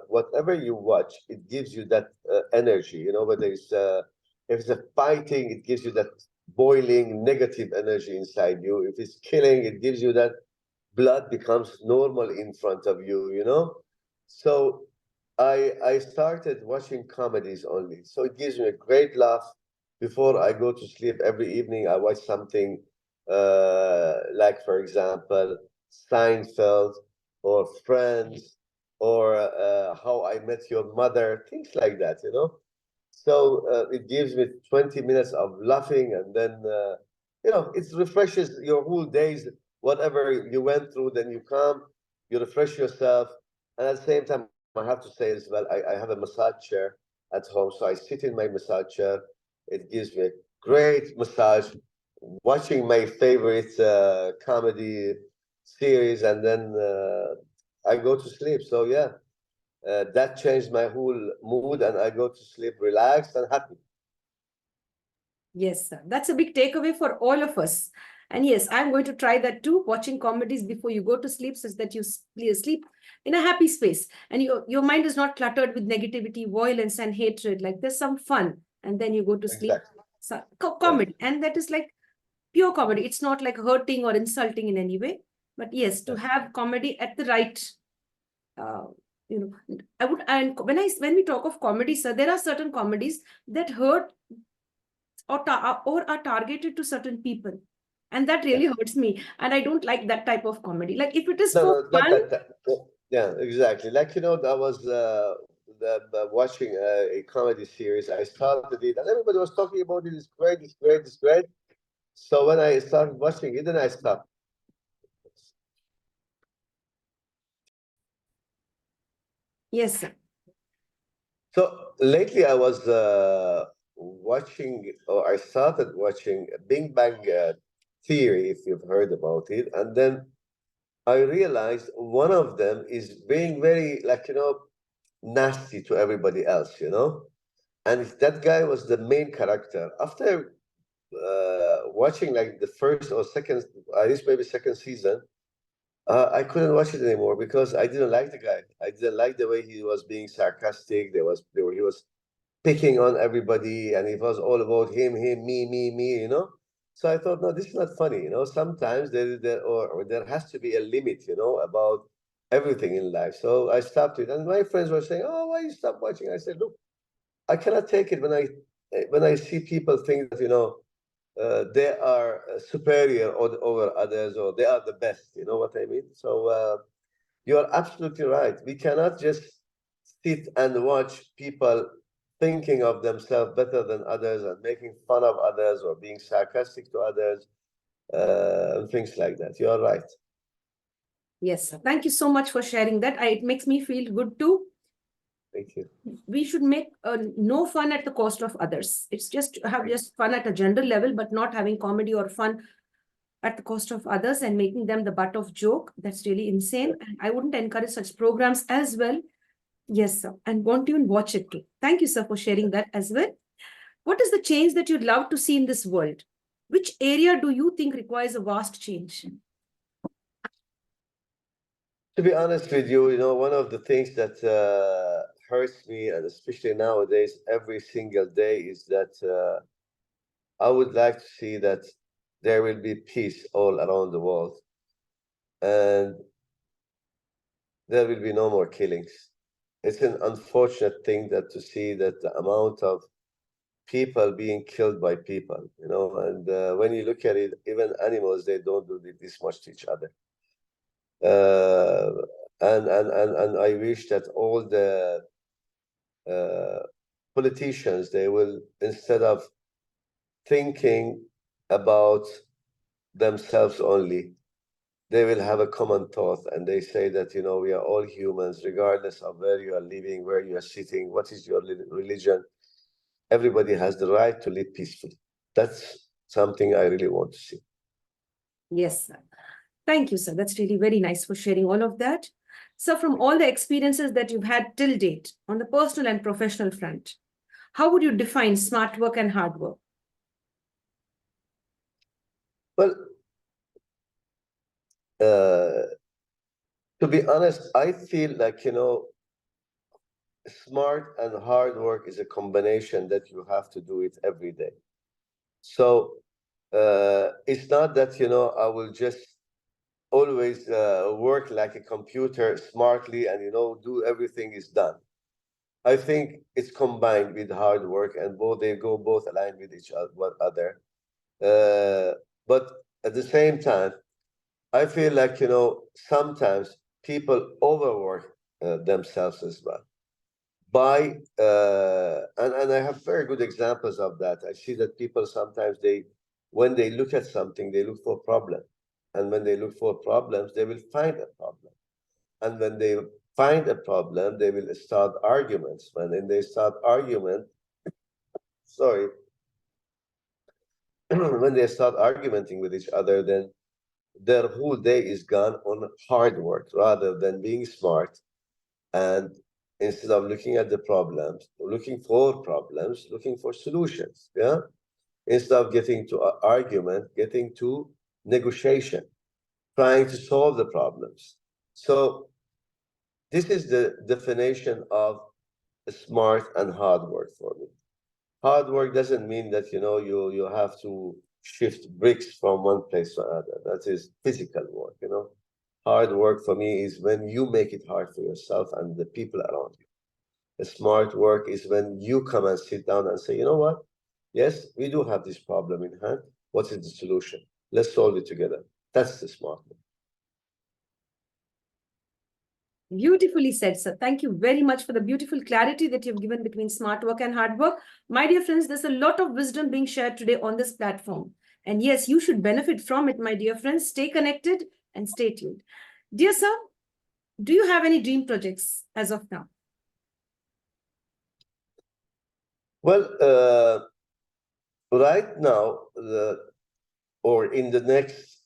whatever you watch, it gives you that energy. You know, whether it's if it's a fighting, it gives you that boiling negative energy inside you. If it's killing, it gives you that blood becomes normal in front of you. You know, so I started watching comedies only. So it gives me a great laugh before I go to sleep. Every evening, I watch something like, for example, Seinfeld or Friends or How I Met Your Mother, things like that, you know. So it gives me 20 minutes of laughing, and then you know, it refreshes your whole days. Whatever you went through, then you come, you refresh yourself, and at the same time, I have to say as well, I have a massage chair at home, so I sit in my massage chair. It gives me a great massage, watching my favorite comedy series, and then I go to sleep. So yeah, that changed my whole mood, and I go to sleep relaxed and happy. Yes, sir. That's a big takeaway for all of us. And yes, I'm going to try that too, watching comedies before you go to sleep so that you sleep in a happy space and your mind is not cluttered with negativity, violence, and hatred. Like there's some fun, and then you go to sleep. Exactly. So, Yeah. comedy, and that is like pure comedy. It's not like hurting or insulting in any way. But yes, to Yes. have comedy at the right, uh, I would. And when we talk of comedy, sir, there are certain comedies that hurt or are targeted to certain people, and that really Yes. hurts me, and I don't like that type of comedy. Like if it is No, for no, not fun. that. Yeah, exactly. Like, you know, I was watching a comedy series. I started it, and everybody was talking about it. It's great. It's great. It's great. So when I started watching it, then I stopped. Yes, sir. So lately, I was watching, or I started watching Big Bang Theory, if you've heard about it, and then I realized one of them is being very, like, nasty to everybody else, and that guy was the main character. After watching like the first or second, at least maybe second season, I couldn't watch it anymore because I didn't like the guy. I didn't like the way he was being sarcastic. He was picking on everybody, and it was all about him, me. So I thought, no, this is not funny. Sometimes or there has to be a limit, about everything in life. So I stopped it, and my friends were saying, "Oh, why you stop watching?" I said, "Look, I cannot take it when I see people think that they are superior over others, or they are the best. You know what I mean?" So you are absolutely right. We cannot just sit and watch people thinking of themselves better than others and making fun of others or being sarcastic to others, and things like that. You are right. Yes, sir. Thank you so much for sharing that. It makes me feel good too. Thank you. We should make no fun at the cost of others. It's just to have just fun at a general level, but not having comedy or fun at the cost of others and making them the butt of joke. That's really insane. And I wouldn't encourage such programs as well. Yes, sir. And won't even watch it too. Thank you, sir, for sharing that as well. What is the change that you'd love to see in this world? Which area do you think requires a vast change? To be honest with you, one of the things that hurts me, and especially nowadays, every single day, is that I would like to see that there will be peace all around the world, and there will be no more killings. It's an unfortunate thing that to see that the amount of people being killed by people, and when you look at it, even animals, they don't do this much to each other. Uh, and I wish that all the politicians, they will, instead of thinking about themselves only, they will have a common thought, and they say that we are all humans, regardless of where you are living, where you are sitting, what is your religion. Everybody has the right to live peacefully. That's something I really want to see. Yes, sir. Thank you, sir. That's really very nice for sharing all of that. So from all the experiences that you've had till date on the personal and professional front, how would you define smart work and hard work? Well, to be honest, I feel like, smart and hard work is a combination that you have to do it every day. So it's not that, I will just always work like a computer smartly and, do everything is done. I think it's combined with hard work, and they go both aligned with each other. But at the same time, I feel like, sometimes people overwork themselves as well. And I have very good examples of that. I see that people sometimes, when they look at something, they look for problem. And when they look for problems, they will find a problem. And when they find a problem, they will start arguments. When they start argument, sorry, when they start argumenting with each other, then their whole day is gone on hard work rather than being smart. And instead of looking at the problems, looking for solutions. Yeah. Instead of getting to argument, getting to negotiation, trying to solve the problems. So this is the definition of smart and hard work for me. Hard work doesn't mean that you have to shift bricks from one place to another. That is physical work. Hard work for me is when you make it hard for yourself and the people around you. The smart work is when you come and sit down and say, you know what? Yes, we do have this problem in hand. What is the solution? Let's solve it together. That's the smart work. Beautifully said, sir. Thank you very much for the beautiful clarity that you've given between smart work and hard work. My dear friends, there's a lot of wisdom being shared today on this platform. And yes, you should benefit from it, my dear friends. Stay connected and stay tuned. Dear sir, do you have any dream projects as of now? Well, right now, or in the next,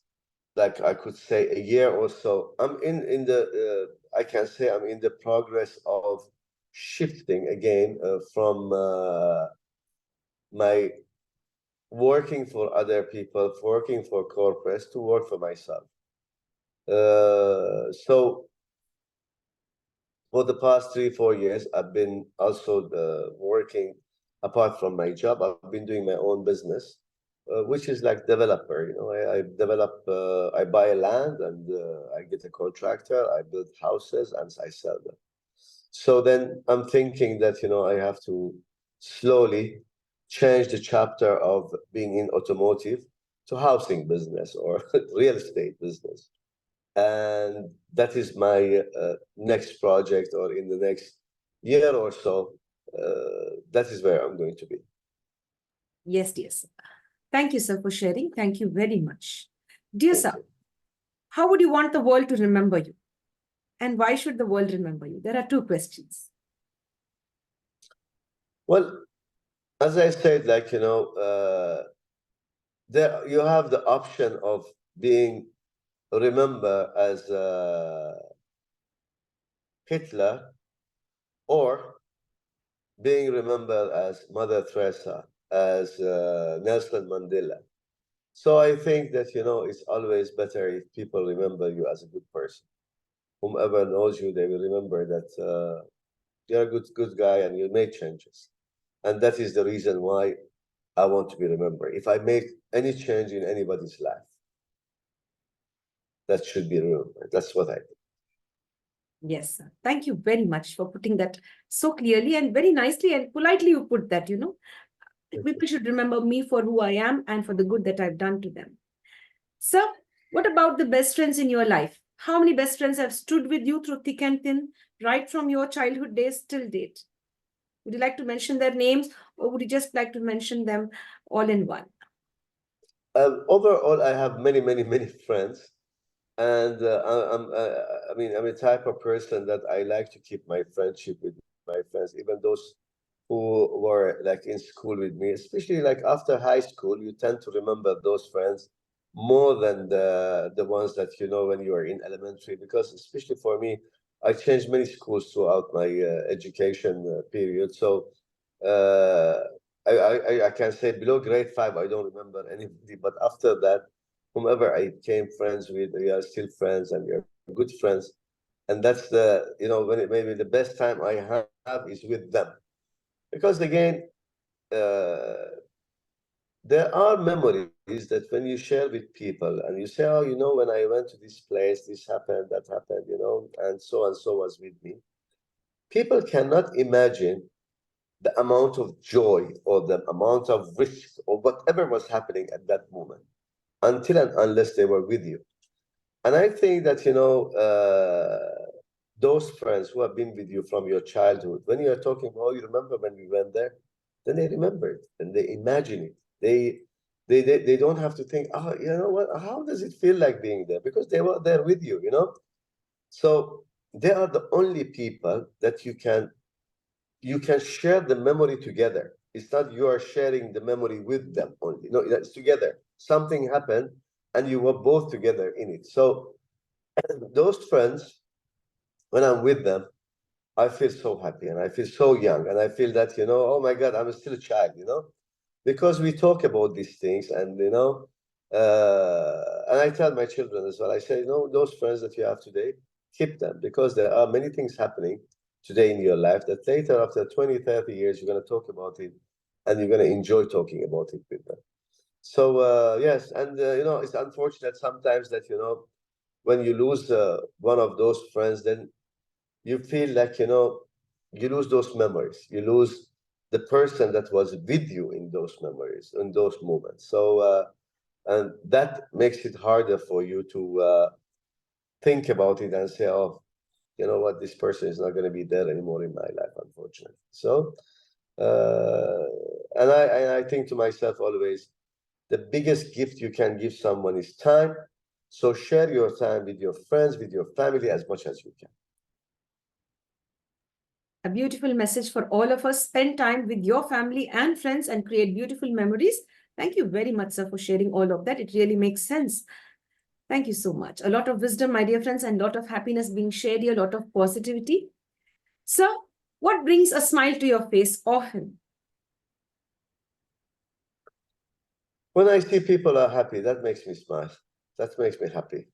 like I could say, a year or so, I'm in the. I can say I'm in the progress of shifting again from my working for other people, working for corporates, to work for myself. So for the past 3-4 years, I've been also working apart from my job. I've been doing my own business, which is like developer. You know, I develop, I buy land and I get a contractor. I build houses and I sell them. So then I'm thinking that, you know, I have to slowly change the chapter of being in automotive to housing business or real estate business. And that is my next project, or in the next year or so, that is where I'm going to be. Yes, dear sir. Thank you, sir, for sharing. Thank you very much. Dear Thank sir, you. how would you want the world to remember you? And why should the world remember you? There are two questions. Well, as I said, like, you know, there you have the option of being remembered as Hitler, or being remembered as Mother Teresa, as Nelson Mandela. So I think that, you know, it's always better if people remember you as a good person. Whomever knows you, they will remember that you're a good guy and you made changes. And that is the reason why I want to be remembered. If I make any change in anybody's life, that should be remembered. That's what I think. Yes, sir. Thank you very much for putting that so clearly and very nicely and politely you put that, you know. People should remember me for who I am and for the good that I've done to them. Sir, what about the best friends in your life? How many best friends have stood with you through thick and thin, right from your childhood days till date? Would you like to mention their names, or would you just like to mention them all in one? Overall, I have many friends. And I mean, I'm a type of person that I like to keep my friendship with my friends, even those who were like in school with me, especially like after high school. You tend to remember those friends more than the ones that you know when you are in elementary, because especially for me, I changed many schools throughout my education period. So uh, I can say below grade 5, I don't remember anybody, but after that, whomever I became friends with, we are still friends and we are good friends. And that's the, you know, when maybe the best time I have is with them. Because again, there are memories that when you share with people and you say, oh, you know, when I went to this place, this happened, that happened, you know, and so was with me. People cannot imagine the amount of joy or the amount of risk or whatever was happening at that moment until and unless they were with you. And I think that, you know, those friends who have been with you from your childhood, when you're talking, oh, you remember when we went there, then they remember it and they imagine it. They don't have to think, oh, you know what, how does it feel like being there? Because they were there with you, you know? So they are the only people that you can share the memory together. It's not you are sharing the memory with them only. No, it's together. Something happened and you were both together in it. So those friends, when I'm with them, I feel so happy and I feel so young and I feel that, you know, oh my God, I'm still a child, you know, because we talk about these things and, you know, and I tell my children as well, I say, you know, those friends that you have today, keep them, because there are many things happening today in your life that later, after 20, 30 years, you're going to talk about it and you're going to enjoy talking about it with them. So, yes, and, you know, it's unfortunate sometimes that, you know, when you lose one of those friends, then you feel like, you know, you lose those memories. You lose the person that was with you in those memories, in those moments. So, and that makes it harder for you to think about it and say, oh, you know what, this person is not going to be there anymore in my life, unfortunately. So, uh, and I think to myself always, the biggest gift you can give someone is time. So share your time with your friends, with your family as much as you can. A beautiful message for all of us. Spend time with your family and friends and create beautiful memories. Thank you very much, sir, for sharing all of that. It really makes sense. Thank you so much. A lot of wisdom, my dear friends, and a lot of happiness being shared here, a lot of positivity. Sir, what brings a smile to your face often? When I see people are happy, that makes me smile. That makes me happy.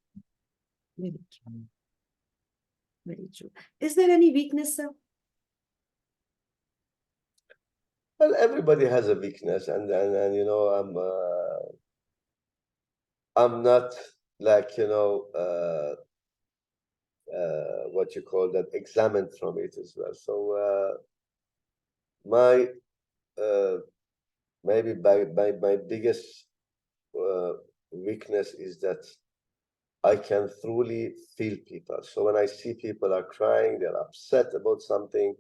Very true. Very true. Is there any weakness, sir? Well, everybody has a weakness, and you know, I'm not like, you know, what you call that, examined from it as well. So my maybe my biggest weakness is that I can truly feel people. So when I see people are crying, they're upset about something,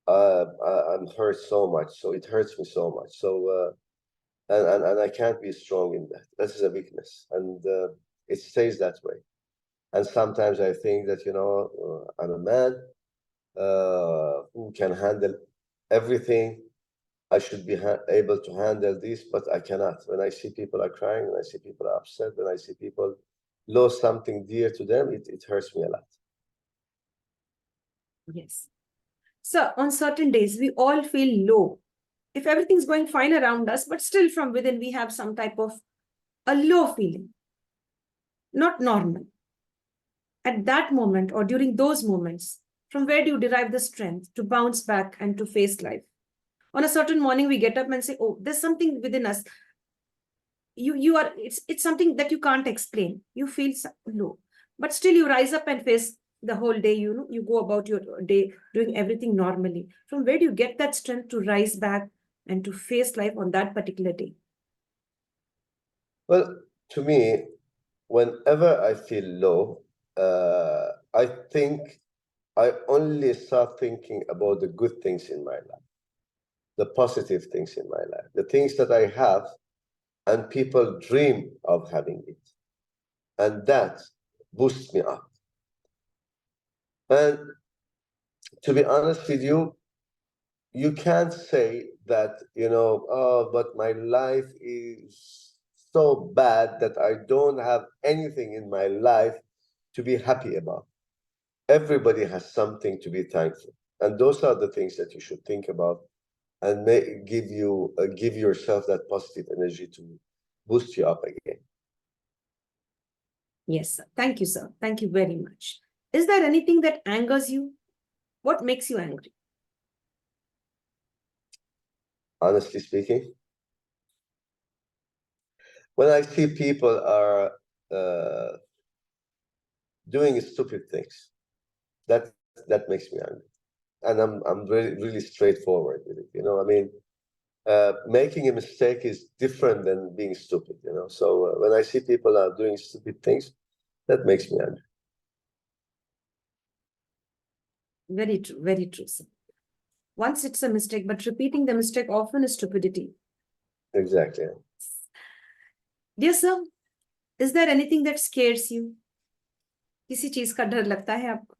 I'm hurt so much. So it hurts me so much. So and I can't be strong in that. That is a weakness, and it stays that way. And sometimes I think that, you know, I'm a man who can handle everything. I should be able to handle this, but I cannot. When I see people are crying, when I see people are upset, when I see people lost something dear to them, it hurts me a lot. Yes. So on certain days, we all feel low. If everything's going fine around us, but still from within, we have some type of a low feeling, not normal. At that moment or during those moments, from where do you derive the strength to bounce back and to face life? On a certain morning, we get up and say, oh, there's something within us. You are, it's something that you can't explain. You feel low, but still you rise up and face the whole day. You know, you go about your day doing everything normally. From where do you get that strength to rise back and to face life on that particular day? Well, to me, whenever I feel low, I think I only start thinking about the good things in my life, the positive things in my life, the things that I have and people dream of having it. And that boosts me up. And to be honest with you, you can't say that, you know, oh, but my life is so bad that I don't have anything in my life to be happy about. Everybody has something to be thankful. And those are the things that you should think about and give yourself that positive energy to boost you up again. Yes, sir. Thank you, sir. Thank you very much. Is there anything that angers you? What makes you angry? Honestly speaking, when I see people are doing stupid things, that that makes me angry. And I'm really straightforward with it. You know, I mean, making a mistake is different than being stupid. You know, so when I see people are doing stupid things, that makes me angry. Very true, sir. Once it's a mistake, but repeating the mistake often is stupidity. Exactly. Dear sir, is there anything that scares you? किसी चीज का डर लगता है आपको?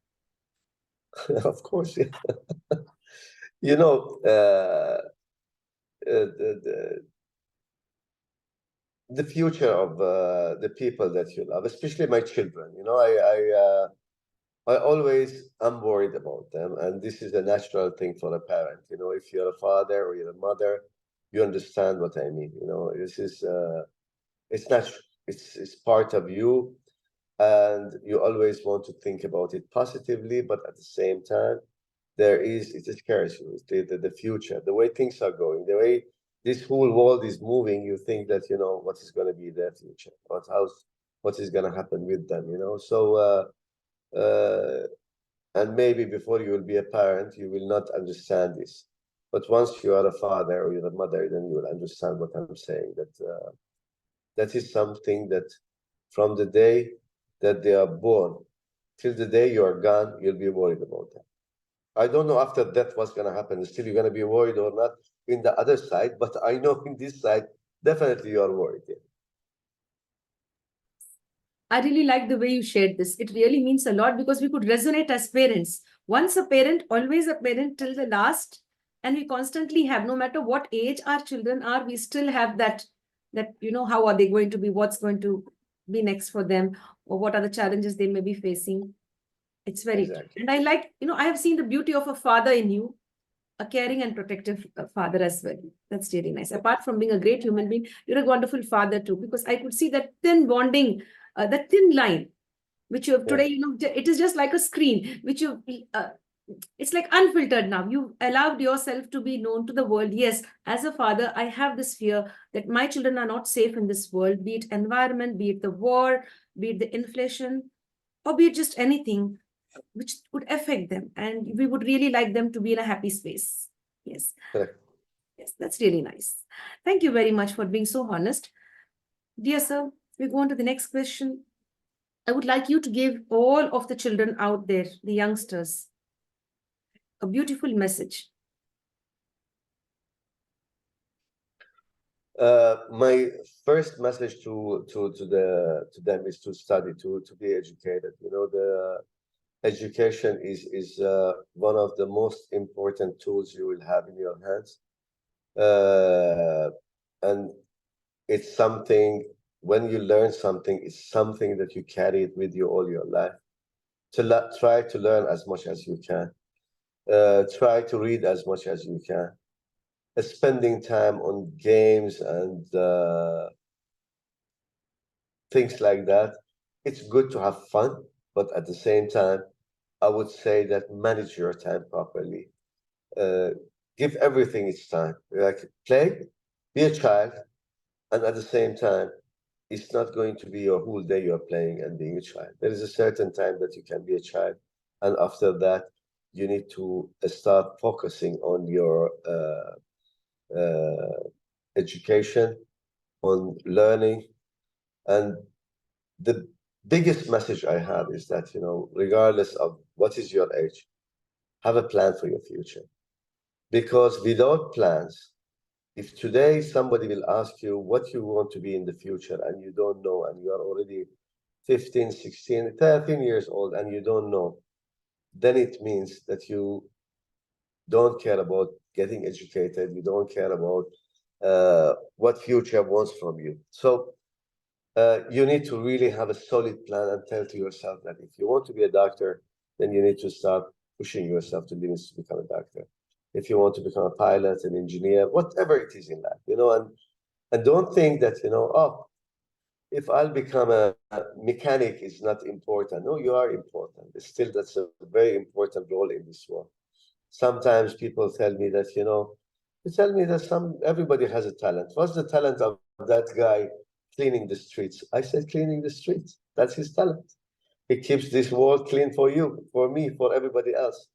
Of course, yeah. You know, the future of the people that you love, especially my children. You know, I always am worried about them, and this is a natural thing for a parent. You know, if you're a father or you're a mother, you understand what I mean. You know, this is it's natural. It's part of you, and you always want to think about it positively, but at the same time, it scares you. It's the future, the way things are going, the way this whole world is moving. You think that, you know, what is going to be their future, what is going to happen with them. You know, so. And maybe before you will be a parent, you will not understand this. But once you are a father or you're a mother, then you will understand what I'm saying. That is something that from the day that they are born till the day you are gone, you'll be worried about them. I don't know after death what's going to happen. Still, you're going to be worried or not in the other side. But I know in this side, definitely you are worried. Yeah. I really like the way you shared this. It really means a lot because we could resonate as parents. Once a parent, always a parent till the last. And we constantly have, no matter what age our children are, we still have that, how are they going to be, what's going to be next for them, or what are the challenges they may be facing. It's very true. Exactly. And I like, I have seen the beauty of a father in you, a caring and protective father as well. That's really nice. Apart from being a great human being, you're a wonderful father too, because I could see that thin bonding, that thin line, which you have Yeah. today, it is just like a screen, which it's like unfiltered now. You allowed yourself to be known to the world. Yes, as a father, I have this fear that my children are not safe in this world, be it environment, be it the war, be it the inflation, or be it just anything which would affect them. And we would really like them to be in a happy space. Yes. Correct. Yes, that's really nice. Thank you very much for being so honest. Dear sir, we go on to the next question. I would like you to give all of the children out there, the youngsters, a beautiful message. My first message to them is to study, to be educated. The education is one of the most important tools you will have in your hands, and it's something. When you learn something, it's something that you carry it with you all your life. Try to learn as much as you can. Try to read as much as you can. Spending time on games and things like that. It's good to have fun, but at the same time, I would say that manage your time properly. Uh, give everything its time. Like play, be a child, and at the same time, it's not going to be your whole day you're playing and being a child. There is a certain time that you can be a child, and after that, you need to start focusing on your education, on learning, and the biggest message I have is that, regardless of what is your age, have a plan for your future. Because without plans, if today somebody will ask you what you want to be in the future and you don't know, and you are already 15, 16, 13 years old and you don't know, then it means that you don't care about getting educated, you don't care about what future wants from you. So you need to really have a solid plan and tell to yourself that if you want to be a doctor, then you need to start pushing yourself to limits to become a doctor. If you want to become a pilot, an engineer, whatever it is in life, and don't think that, oh, if I'll become a mechanic is not important. No, you are important. Still, that's a very important role in this world. Sometimes people tell me that, you tell me that everybody has a talent. What's the talent of that guy cleaning the streets? I said, cleaning the streets. That's his talent. He keeps this world clean for you, for me, for everybody else.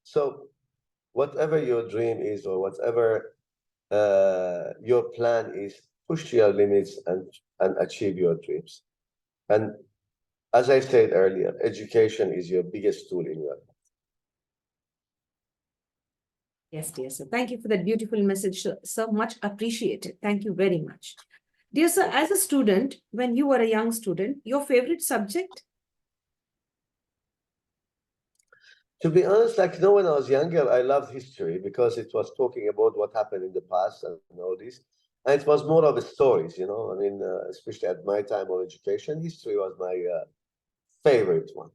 So whatever your dream is or whatever your plan is, push your limits and achieve your dreams. And as I said earlier, education is your biggest tool in your life. Yes, dear sir. Thank you for that beautiful message, sir. So much appreciated. Thank you very much. Dear sir, as a student, when you were a young student, your favorite subject? To be honest, when I was younger, I loved history because it was talking about what happened in the past and all this. And it was more of a stories, I mean, especially at my time of education, history was my favorite one.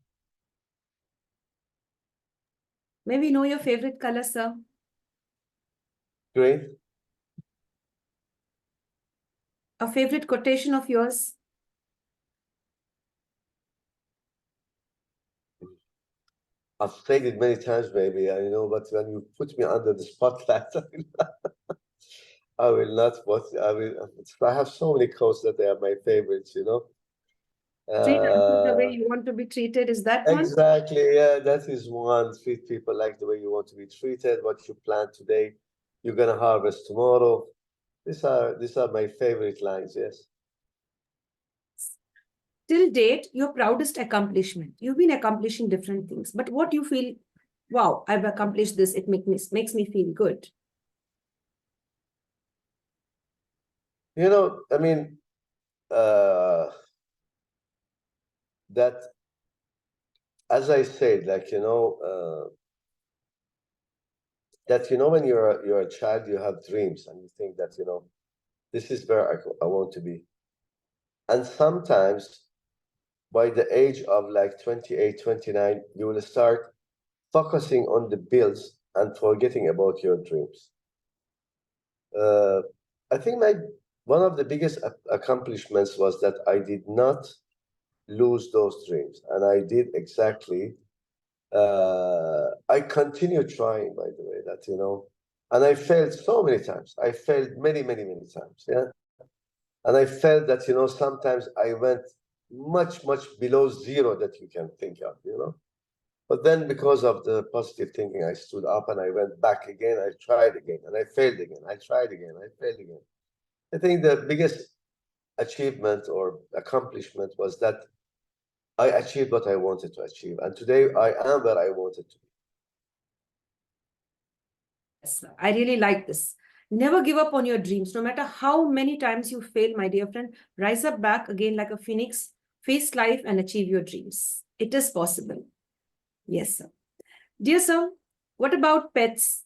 Maybe know your favorite color, sir. Green? A favorite quotation of yours? I've said it many times, maybe, but when you put me under the spotlight, I will not. I have so many quotes that they are my favorites. Treat others the way Uh, you want to be treated. Is that one? exactly. Yeah, that is one. Treat people like the way you want to be treated. What you plant today, you're gonna harvest tomorrow. These are my favorite lines. Yes. Till date, your proudest accomplishment. You've been accomplishing different things, but what you feel, wow, I've accomplished this. It makes me feel good. I mean, uh, that, as I said, like, that, when you're a child, you have dreams and you think that, this is where I want to be. And sometimes by the age of like 28, 29, you will start focusing on the bills and forgetting about your dreams. I think one of the biggest accomplishments was that I did not lose those dreams, and I did exactly. I continue trying, by the way, that, and I failed so many times. I failed many, many, many times. Yeah. And I felt that, sometimes I went much, much below zero that you can think of, But then because of the positive thinking, I stood up and I went back again. I tried again and I failed again. I tried again. I failed again. I think the biggest achievement or accomplishment was that I achieved what I wanted to achieve. And today I am where I wanted to be. Yes, I really like this. Never give up on your dreams. No matter how many times you fail, my dear friend, rise up back again like a phoenix, face life and achieve your dreams. It is possible. Yes, sir. Dear sir, what about pets?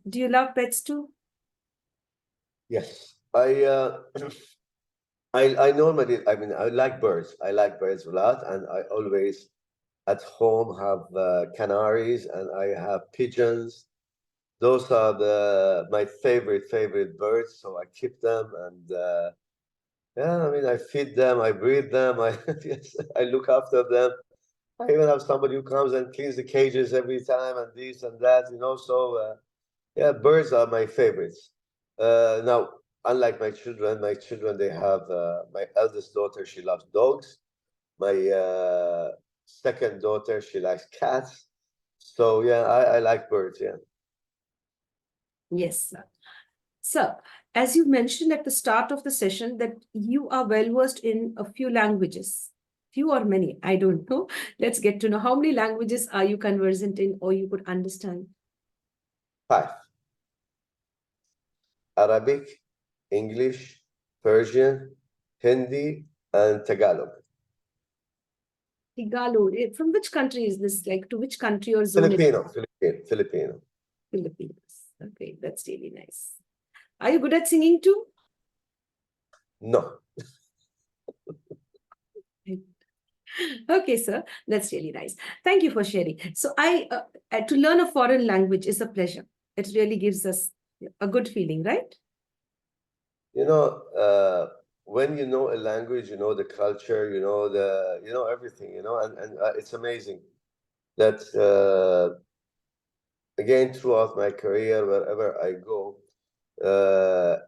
Do you love pets too? Yes. I normally, I like birds. I like birds a lot. And I always at home have canaries and I have pigeons. Those are my favorite birds. So I keep them and yeah, I feed them, I breed them, yes, I look after them. I even have somebody who comes and cleans the cages every time and this and that, So yeah, birds are my favorites. Now, unlike my children, they have my eldest daughter, she loves dogs. My second daughter, she likes cats. So yeah, I like birds, yeah. Yes, sir. Sir, as you mentioned at the start of the session that you are well versed in a few languages. Few or many, I don't know. Let's get to know how many languages are you conversant in or you could understand? 5. Arabic, English, Persian, Hindi, and Tagalog. Tagalog. From which country is this? Like to which country or zone? Filipino. Philippines. Okay, that's really nice. Are you good at singing too? No. Okay, sir. That's really nice. Thank you for sharing. So to learn a foreign language is a pleasure. It really gives us a good feeling, right? When you know a language, you know the culture, you know everything, and it's amazing that again throughout my career, wherever I go,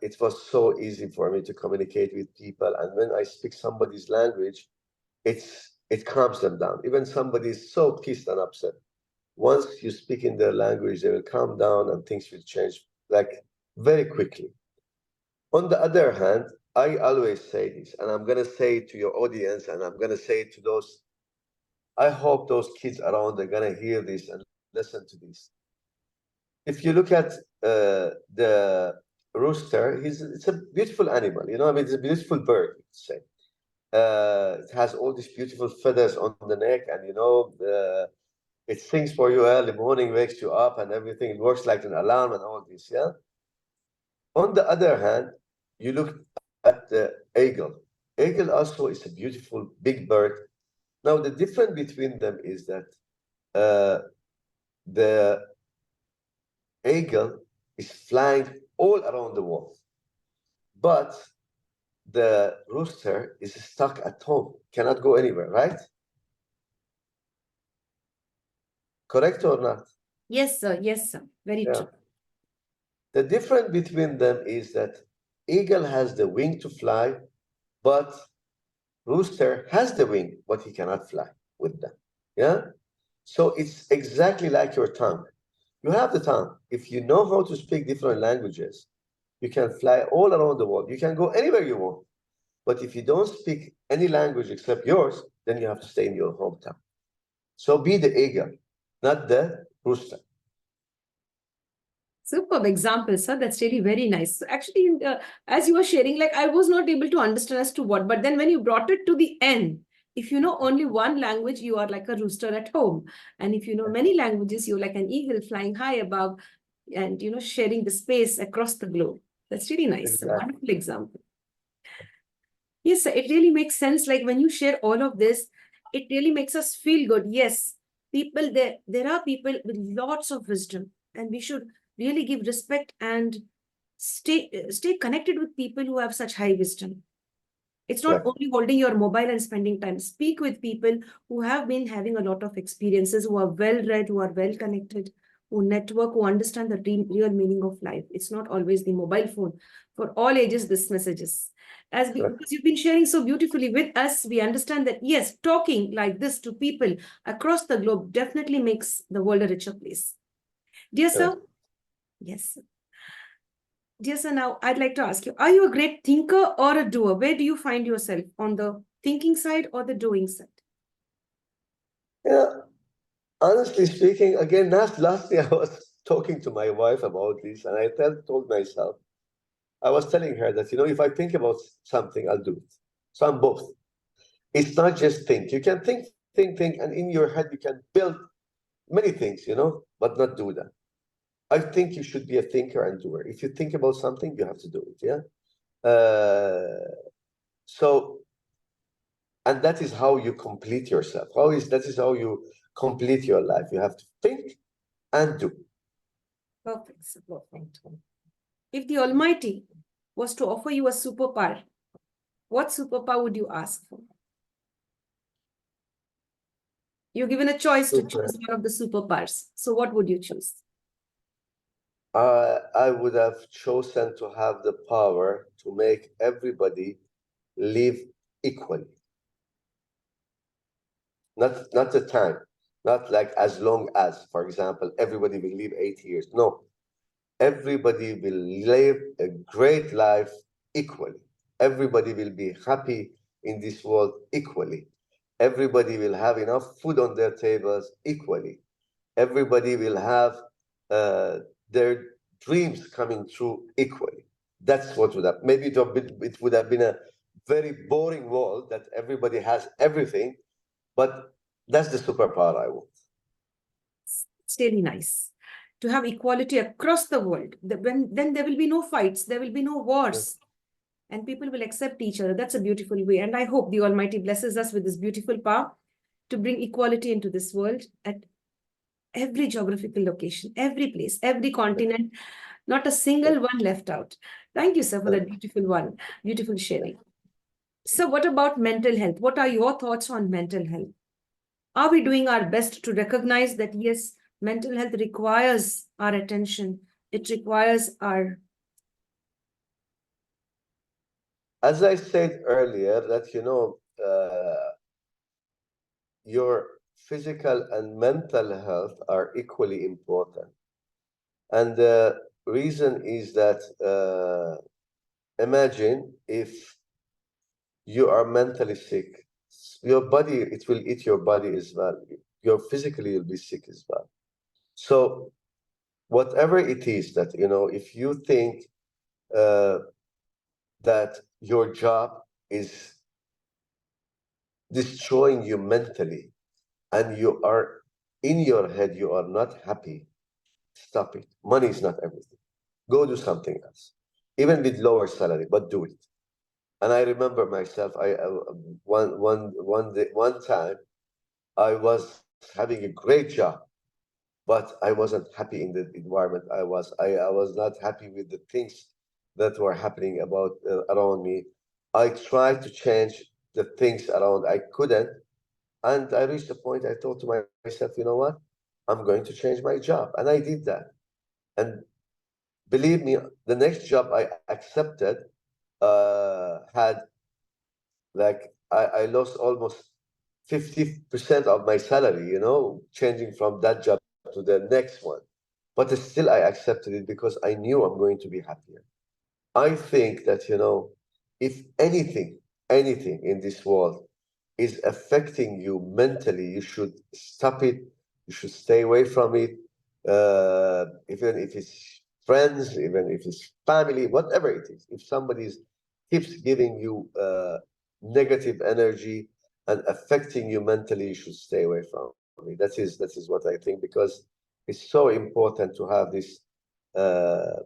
it was so easy for me to communicate with people, and when I speak somebody's language, it calms them down. Even somebody is so pissed and upset. Once you speak in their language, they will calm down and things will change like very quickly. On the other hand, I always say this, and I'm going to say it to your audience, and I'm going to say it to those. I hope those kids around are going to hear this and listen to this. If you look at the rooster, it's a beautiful animal. It's a beautiful bird, let's say. It has all these beautiful feathers on the neck, and it sings for you early morning, wakes you up, and everything. It works like an alarm and all this. Yeah. On the other hand, you look at the eagle. Eagle also is a beautiful big bird. Now the difference between them is that the eagle is flying all around the world, but the rooster is stuck at home, cannot go anywhere, right? Correct or not? Yes, sir. Yes, sir. Very true. The difference between them is that eagle has the wing to fly, but rooster has the wing, but he cannot fly with them. Yeah? So it's exactly like your tongue. You have the tongue. If you know how to speak different languages, you can fly all around the world. You can go anywhere you want. But if you don't speak any language except yours, then you have to stay in your hometown. So be the eagle, not the rooster. Superb example, sir. That's really very nice. So actually, as you were sharing, like I was not able to understand as to what, but then when you brought it to the end, If you know only one language, you are like a rooster at home. And if you know many languages, you're like an eagle flying high above and, sharing the space across the globe. That's really nice. A Exactly. wonderful example. Yes, sir, it really makes sense. Like when you share all of this, it really makes us feel good. Yes, people, there are people with lots of wisdom, and we should really give respect and stay connected with people who have such high wisdom. It's not Exactly. only holding your mobile and spending time. Speak with people who have been having a lot of experiences, who are well read, who are well connected, who network, who understand the real meaning of life. It's not always the mobile phone. For all ages, this messages. Because you've been sharing so beautifully with us, we understand that yes, talking like this to people across the globe definitely makes the world a richer place. Dear sir, yes. Dear sir, now I'd like to ask you, are you a great thinker or a doer? Where do you find yourself, on the thinking side or the doing side? Yeah, honestly speaking, again, lastly, I was talking to my wife about this, and I told myself, I was telling her that, if I think about something, I'll do it. So I'm both. It's not just think. You can think, and in your head, you can build many things, but not do that. I think you should be a thinker and doer. If you think about something, you have to do it. Yeah. So, and that is how you complete yourself. That is how you complete your life. You have to think and do. Perfect, sir, perfect. If the Almighty was to offer you a superpower, what superpower would you ask for? You're given a choice to Super. choose one of the superpowers. So what would you choose? I would have chosen to have the power to make everybody live equally. Not the time, not like as long as, for example, everybody will live 80 years. No, everybody will live a great life equally. Everybody will be happy in this world equally. Everybody will have enough food on their tables equally. Everybody will have their dreams coming true equally. That's what would have, maybe it would have been a very boring world that everybody has everything, but that's the superpower I want. It's really nice to have equality across the world. Then there will be no fights, there will be no wars, and people will accept each other. That's a beautiful way. And I hope the Almighty blesses us with this beautiful power to bring equality into this world at every geographical location, every place, every continent, not a single one left out. Thank you, sir, for that beautiful sharing. So what about mental health? What are your thoughts on mental health? Are we doing our best to recognize that, yes, mental health requires our attention? It requires our... As I said earlier, that your physical and mental health are equally important. And the reason is that imagine if you are mentally sick, your body, it will eat your body as well. Your physically, you'll be sick as well. So whatever it is that, if you think that your job is destroying you mentally, and you are in your head, you are not happy, stop it. Money is not everything. Go do something else, even with lower salary, but do it. And I remember myself, one time, I was having a great job, but I wasn't happy in the environment I was. I was not happy with the things that were happening around me. I tried to change the things around. I couldn't. And I reached a point, I thought to myself, you know what? I'm going to change my job. And I did that. And believe me, the next job I accepted had, like, I lost almost 50% of my salary, changing from that job to the next one. But still, I accepted it because I knew I'm going to be happier. I think that, if anything in this world is affecting you mentally, you should stop it. You should stay away from it. Even if it's friends, even if it's family, whatever it is. If somebody keeps giving you negative energy, and affecting you mentally, you should stay away from it. That is what I think, because it's so important to have this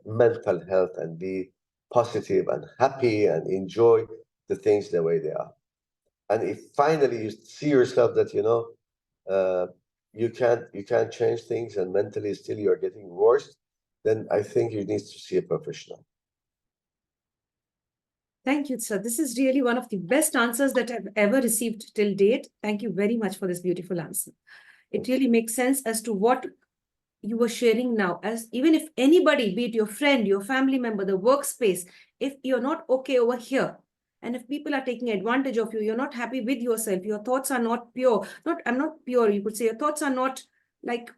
mental health and be positive and happy and enjoy the things the way they are. And if finally you see yourself that you can't change things and mentally still you're getting worse, then I think you need to see a professional. Thank you, sir. This is really one of the best answers that I've ever received till date. Thank you very much for this beautiful answer. It really makes sense as to what you were sharing now. As even if anybody, be it your friend, your family member, the workspace, if you're not okay over here, and if people are taking advantage of you, you're not happy with yourself, your thoughts are not pure. I'm not pure, you could say your thoughts are not like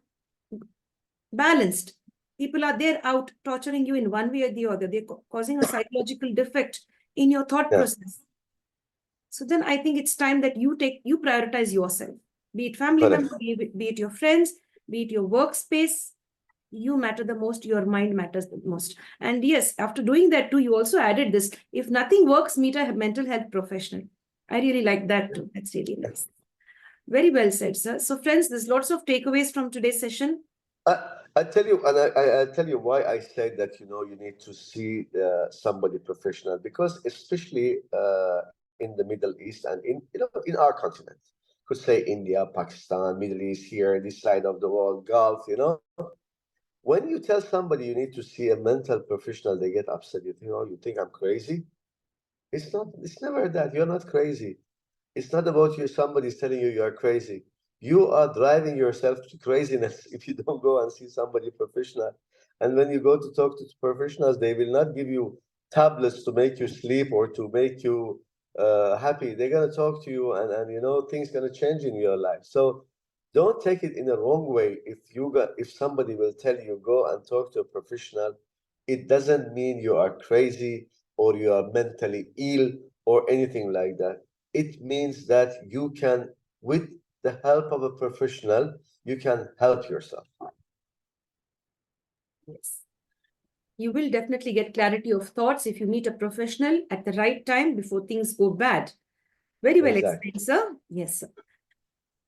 balanced. People are there out torturing you in one way or the other. They're causing a psychological defect in your thought process. So then I think it's time that you prioritize yourself, be it family member, be it your friends, be it your workspace. You matter the most, your mind matters the most. And yes, after doing that too, you also added this: if nothing works, meet a mental health professional. I really like that too. That's really nice. Very well said, sir. So friends, there's lots of takeaways from today's session. I tell you, and I tell you why I said that, you need to see somebody professional, because especially in the Middle East and in our continent, could say India, Pakistan, Middle East, here, this side of the world, Gulf, when you tell somebody you need to see a mental professional, they get upset. You think I'm crazy? It's not, it's never that. You're not crazy. It's not about you, somebody's telling you you're crazy. You are driving yourself to craziness if you don't go and see somebody professional. And when you go to talk to professionals, they will not give you tablets to make you sleep or to make you happy. They're going to talk to you, and things going to change in your life. So don't take it in a wrong way. If somebody will tell you go and talk to a professional, it doesn't mean you are crazy or you are mentally ill or anything like that. It means that you can, with the help of a professional, you can help yourself. Yes. You will definitely get clarity of thoughts if you meet a professional at the right time before things go bad. Very well explained, sir. Yes, sir.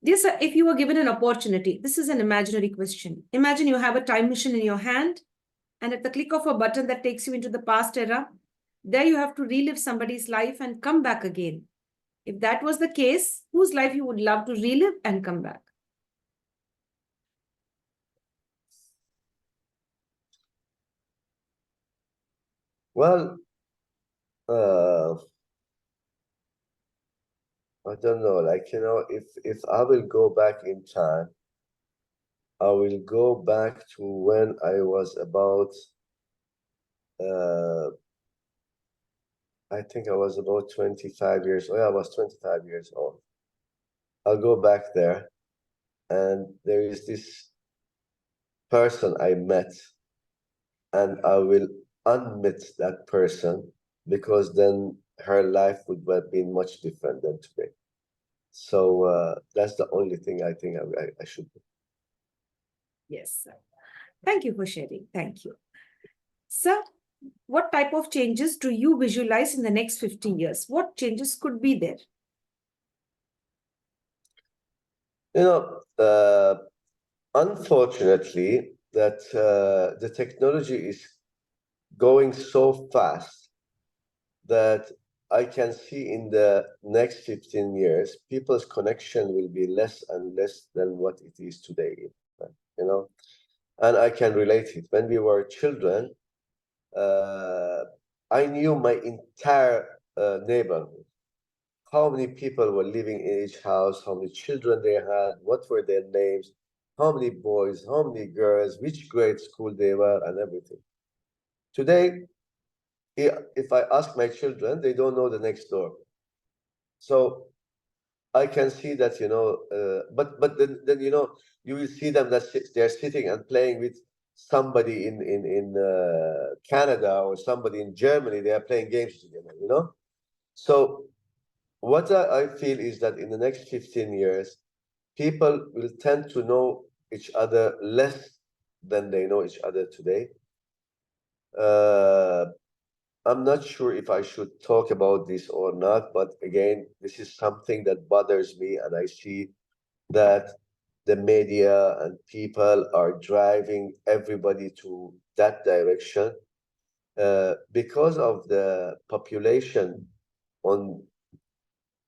Dear sir, if you were given an opportunity, this is an imaginary question. Imagine you have a time machine in your hand, and at the click of a button that takes you into the past era, there you have to relive somebody's life and come back again. If that was the case, whose life you would love to relive and come back? Well, I don't know, if I will go back in time, I will go back to when I was about, I think I was about 25 years old. I was 25 years old. I'll go back there, and there is this person I met, and I will unmit that person, because then her life would have been much different than today. So that's the only thing I think I should do. Yes, sir. Thank you for sharing. Thank you. Sir, what type of changes do you visualize in the next 15 years? What changes could be there? Unfortunately, that the technology is going so fast that I can see in the next 15 years, people's connection will be less and less than what it is today, and I can relate it. When we were children, I knew my entire neighborhood, how many people were living in each house, how many children they had, what were their names, how many boys, how many girls, which grade school they were, and everything. Today, if I ask my children, they don't know the next door. So I can see that, but then you will see them that they're sitting and playing with somebody in Canada or somebody in Germany. They are playing games together. So what I feel is that in the next 15 years, people will tend to know each other less than they know each other today. I'm not sure if I should talk about this or not, but again, this is something that bothers me, and I see that the media and people are driving everybody to that direction because of the population on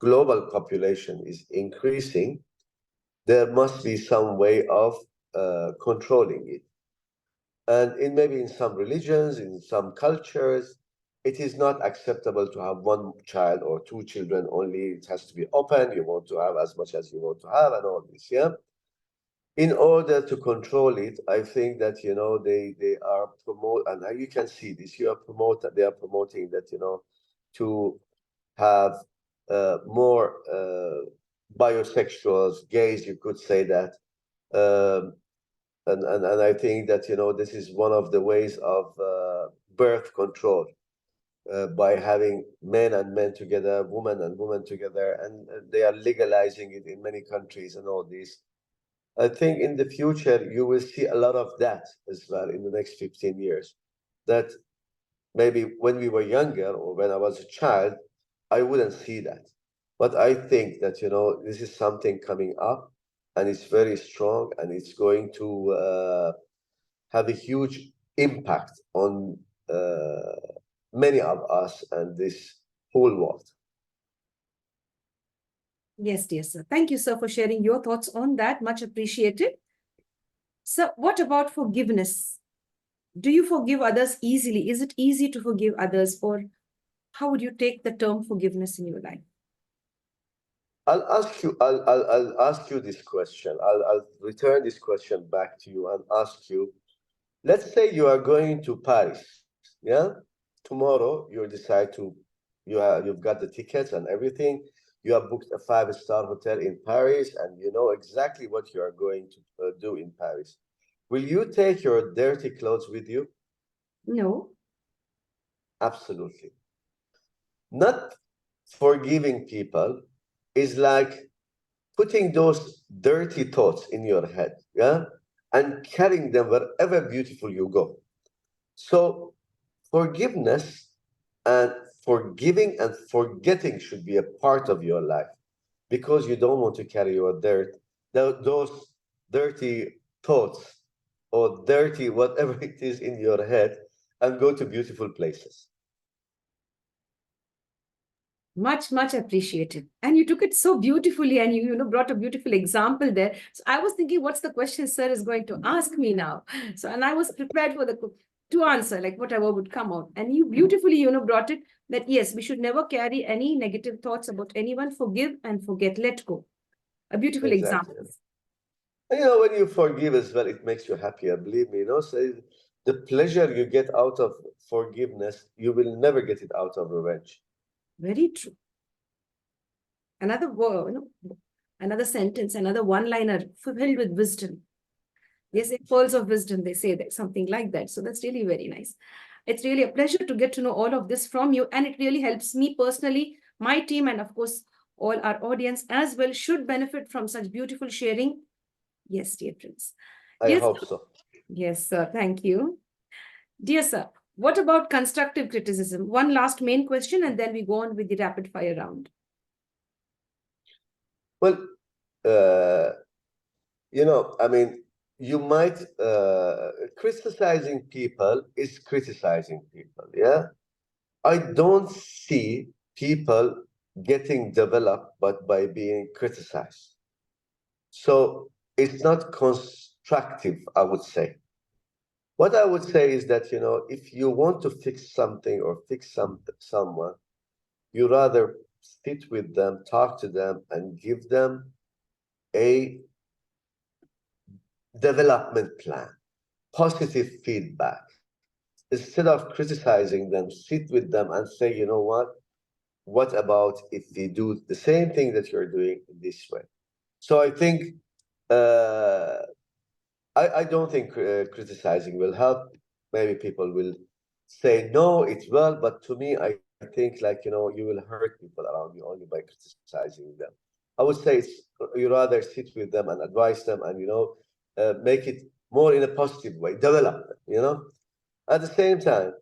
global population is increasing. There must be some way of controlling it. And in maybe in some religions, in some cultures, it is not acceptable to have one child or two children only. It has to be open. You want to have as much as you want to have, and all this. Yeah. In order to control it, I think that they are promote, and you can see this. You are promote. They are promoting that to have more biosexuals, gays. You could say that. Um, and I think that this is one of the ways of birth control by having men and men together, women and women together, and they are legalizing it in many countries and all this. I think in the future you will see a lot of that as well in the next 15 years. That maybe when we were younger or when I was a child, I wouldn't see that. But I think that this is something coming up, and it's very strong, and it's going to have a huge impact on many of us and this whole world. Yes, dear sir. Thank you, sir, for sharing your thoughts on that. Much appreciated. So, what about forgiveness? Do you forgive others easily? Is it easy to forgive others, or how would you take the term forgiveness in your life? I'll ask you this question. I'll return this question back to you and ask you. Let's say you are going to Paris. Yeah, tomorrow you decide to you've got the tickets and everything. You have booked a 5-star hotel in Paris, and you know exactly what you are going to do in Paris. Will you take your dirty clothes with you? No. Absolutely. Not forgiving people is like putting those dirty thoughts in your head, yeah, and carrying them wherever beautiful you go. So forgiveness and forgiving and forgetting should be a part of your life, because you don't want to carry your those dirty thoughts or dirty whatever it is in your head, and go to beautiful places. Much, much appreciated. And you took it so beautifully, and you brought a beautiful example there. So I was thinking, what's the question sir is going to ask me now? So, and I was prepared for to answer, like whatever would come out. And you beautifully, brought it that yes, we should never carry any negative thoughts about anyone. Forgive and forget, let go. A beautiful Exactly. example. And, when you forgive as well, it makes you happier. Believe me, so the pleasure you get out of forgiveness, you will never get it out of revenge. Very true. Another word, another sentence, another one-liner filled with wisdom. Yes, pearls of wisdom, they say that, something like that. So that's really very nice. It's really a pleasure to get to know all of this from you. And it really helps me personally, my team, and of course, all our audience as well should benefit from such beautiful sharing. Yes, dear Prince. I Yes, hope so. yes, sir. Thank you. Dear sir, what about constructive criticism? One last main question, and then we go on with the rapid fire round. Well, I mean, you might criticizing people is criticizing people. Yeah, I don't see people getting developed but by being criticized. So it's not constructive, I would say. What I would say is that, if you want to fix something or fix someone, you rather sit with them, talk to them, and give them a development plan, positive feedback. Instead of criticizing them, sit with them and say, what about if we do the same thing that you're doing in this way? So I think uh, I don't think criticizing will help. Maybe people will say no, it will, but to me, I think like you will hurt people around you only by criticizing them. I would say you rather sit with them and advise them, and make it more in a positive way, develop them. At the same time,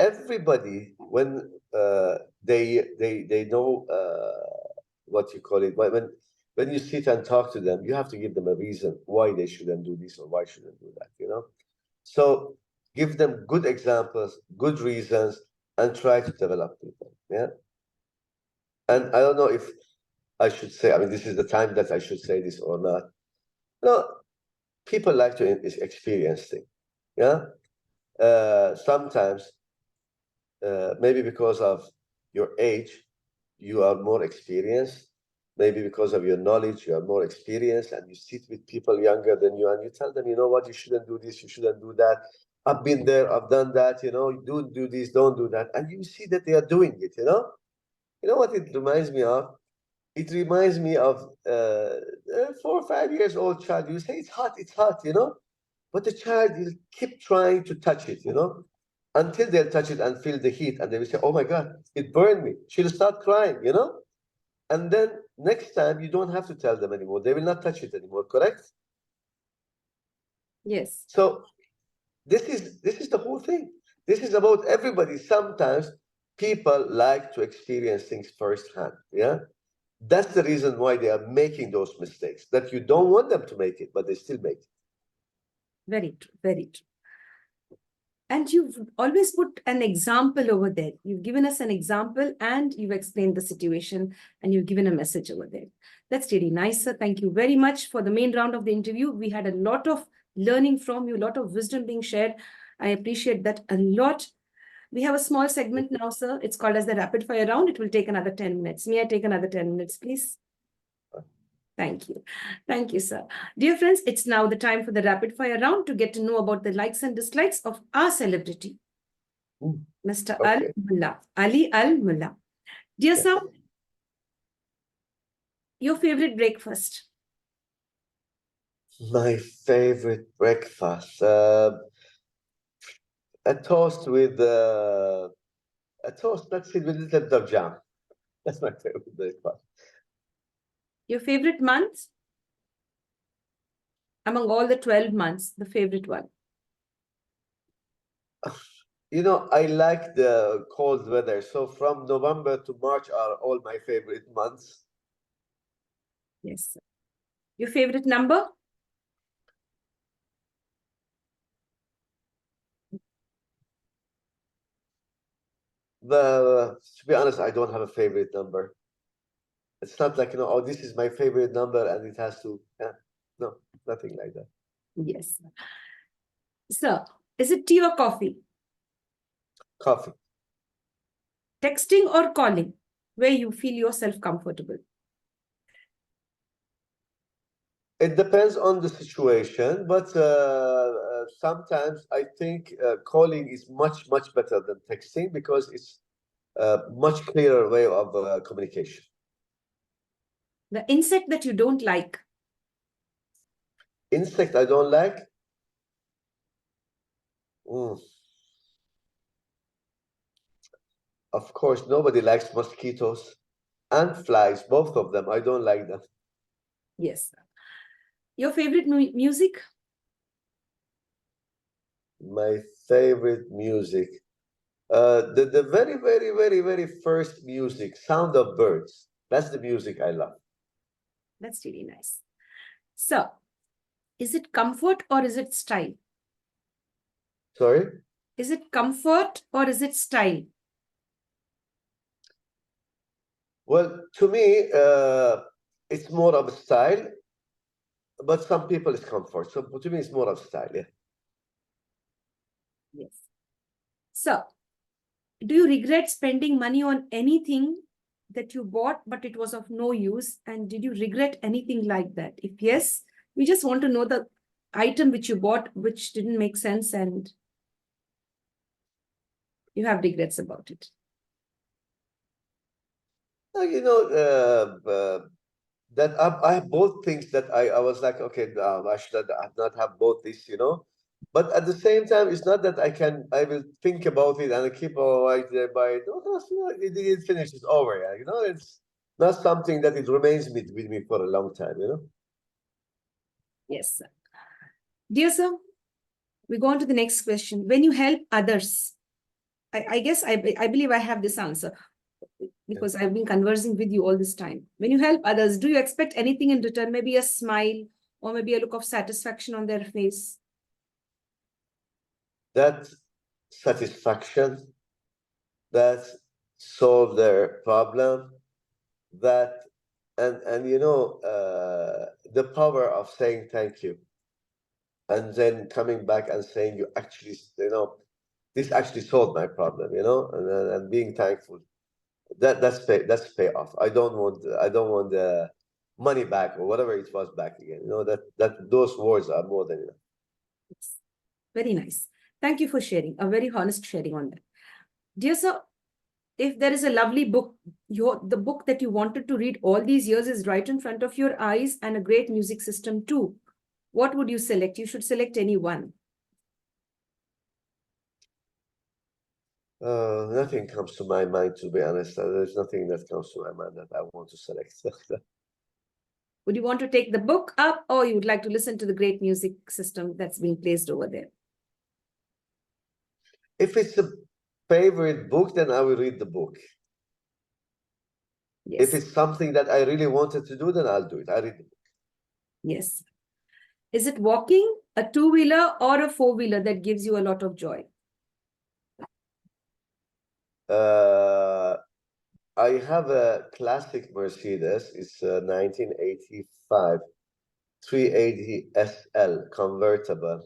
everybody, when they know what you call it, when you sit and talk to them, you have to give them a reason why they shouldn't do this or why shouldn't do that, you know. So give them good examples, good reasons, and try to develop people. Yeah. And I don't know if I should say, I mean, this is the time that I should say this or not. No, people like to experience things. Yeah. Sometimes, maybe because of your age, you are more experienced. Maybe because of your knowledge, you are more experienced, and you sit with people younger than you, and you tell them, you know what, you shouldn't do this, you shouldn't do that. I've been there, I've done that, you know, do this, don't do that. And you see that they are doing it, you know? You know what it reminds me of? It reminds me of a 4 or 5 years old child. You say, it's hot, you know? But the child will keep trying to touch it, you know? Until they'll touch it and feel the heat, and they will say, oh my God, it burned me. She'll start crying, you know? And then next time, you don't have to tell them anymore. They will not touch it anymore, correct? Yes. So this is the whole thing. This is about everybody. Sometimes people like to experience things firsthand, yeah? That's the reason why they are making those mistakes, that you don't want them to make it, but they still make it. Very true. Very true. And you've always put an example over there. You've given us an example and you've explained the situation and you've given a message over there. That's really nice, sir. Thank you very much for the main round of the interview. We had a lot of learning from you, a lot of wisdom being shared. I appreciate that a lot. We have a small segment now, sir. It's called as the rapid fire round. It will take another 10 minutes. May I take another 10 minutes, please? Thank you. Thank you, sir. Dear friends, it's now the time for the rapid fire round to get to know about the likes and dislikes of our celebrity, Mr. Al Okay. Mulla, Ali Al Mulla. Dear Yes. sir, your favorite breakfast? My favorite breakfast. A toast with a toast, that's it, with a little bit of jam. That's my favorite breakfast. Your favorite month? Among all the 12 months, the favorite one. You know, I like the cold weather. So from November to March are all my favorite months. Yes, sir. Your favorite number? To be honest, I don't have a favorite number. It's not like, you know, oh, this is my favorite number and it has to, yeah, no, nothing like that. Yes, sir. Sir, is it tea or coffee? Coffee. Texting or calling, where you feel yourself comfortable? It depends on the situation, but sometimes I think calling is much, much better than texting because it's a much clearer way of communication. The insect that you don't like? Insect I don't like? Of course, nobody likes mosquitoes and flies, both of them. I don't like them. Yes. Your favorite music? My favorite music. The very, very, very, very first music, Sound of Birds. That's the music I love. That's really nice. So, is it comfort or is it style? Sorry? Is it comfort or is it style? Well, to me, it's more of a style, but some people it's comfort. So to me, it's more of style, yeah. Yes. So, do you regret spending money on anything that you bought, but it was of no use? And did you regret anything like that? If yes, we just want to know the item which you bought, which didn't make sense and you have regrets about it. You know, that I have both things that I was like, okay, I should not have both this, you know. But at the same time, it's not that I will think about it and I keep, oh, I buy it. No, it finishes over, yeah. You know, it's not something that it remains with me for a long time, you know. Yes, sir. Dear sir, we go on to the next question. When you help others, I guess I believe I have this answer because I've been conversing with you all this time. When you help others, do you expect anything in return? Maybe a smile or maybe a look of satisfaction on their face? That satisfaction, that solve their problem, that and you know the power of saying thank you and then coming back and saying you actually, you know, this actually solved my problem, you know, and being thankful. That's payoff. I don't want the money back or whatever it was back again. You know, that those words are more than enough. Yes. Very nice. Thank you for sharing, a very honest sharing on that. Dear sir, if there is a lovely book, the book that you wanted to read all these years is right in front of your eyes and a great music system too, what would you select? You should select any one. Nothing comes to my mind, to be honest. There's nothing that comes to my mind that I want to select. Would you want to take the book up or you would like to listen to the great music system that's being placed over there? If it's a favorite book, then I will read the book. Yes. If it's something that I really wanted to do, then I'll do it. I read the book. Yes. Is it walking, a two-wheeler or a four-wheeler that gives you a lot of joy? I have a classic Mercedes. It's a 1985 380 SL convertible.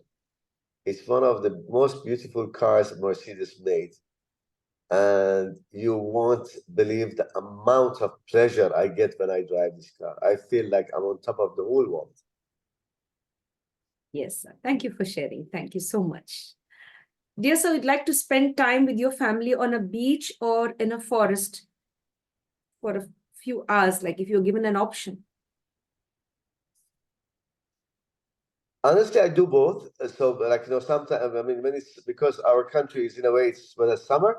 It's one of the most beautiful cars Mercedes made. And you won't believe the amount of pleasure I get when I drive this car. I feel like I'm on top of the whole world. Yes, sir. Thank you for sharing. Thank you so much. Dear sir, would like to spend time with your family on a beach or in a forest for a few hours, like if you're given an option? Honestly, I do both. So, like, you know, sometimes, I mean, when it's because our country is in a way, it's when it's summer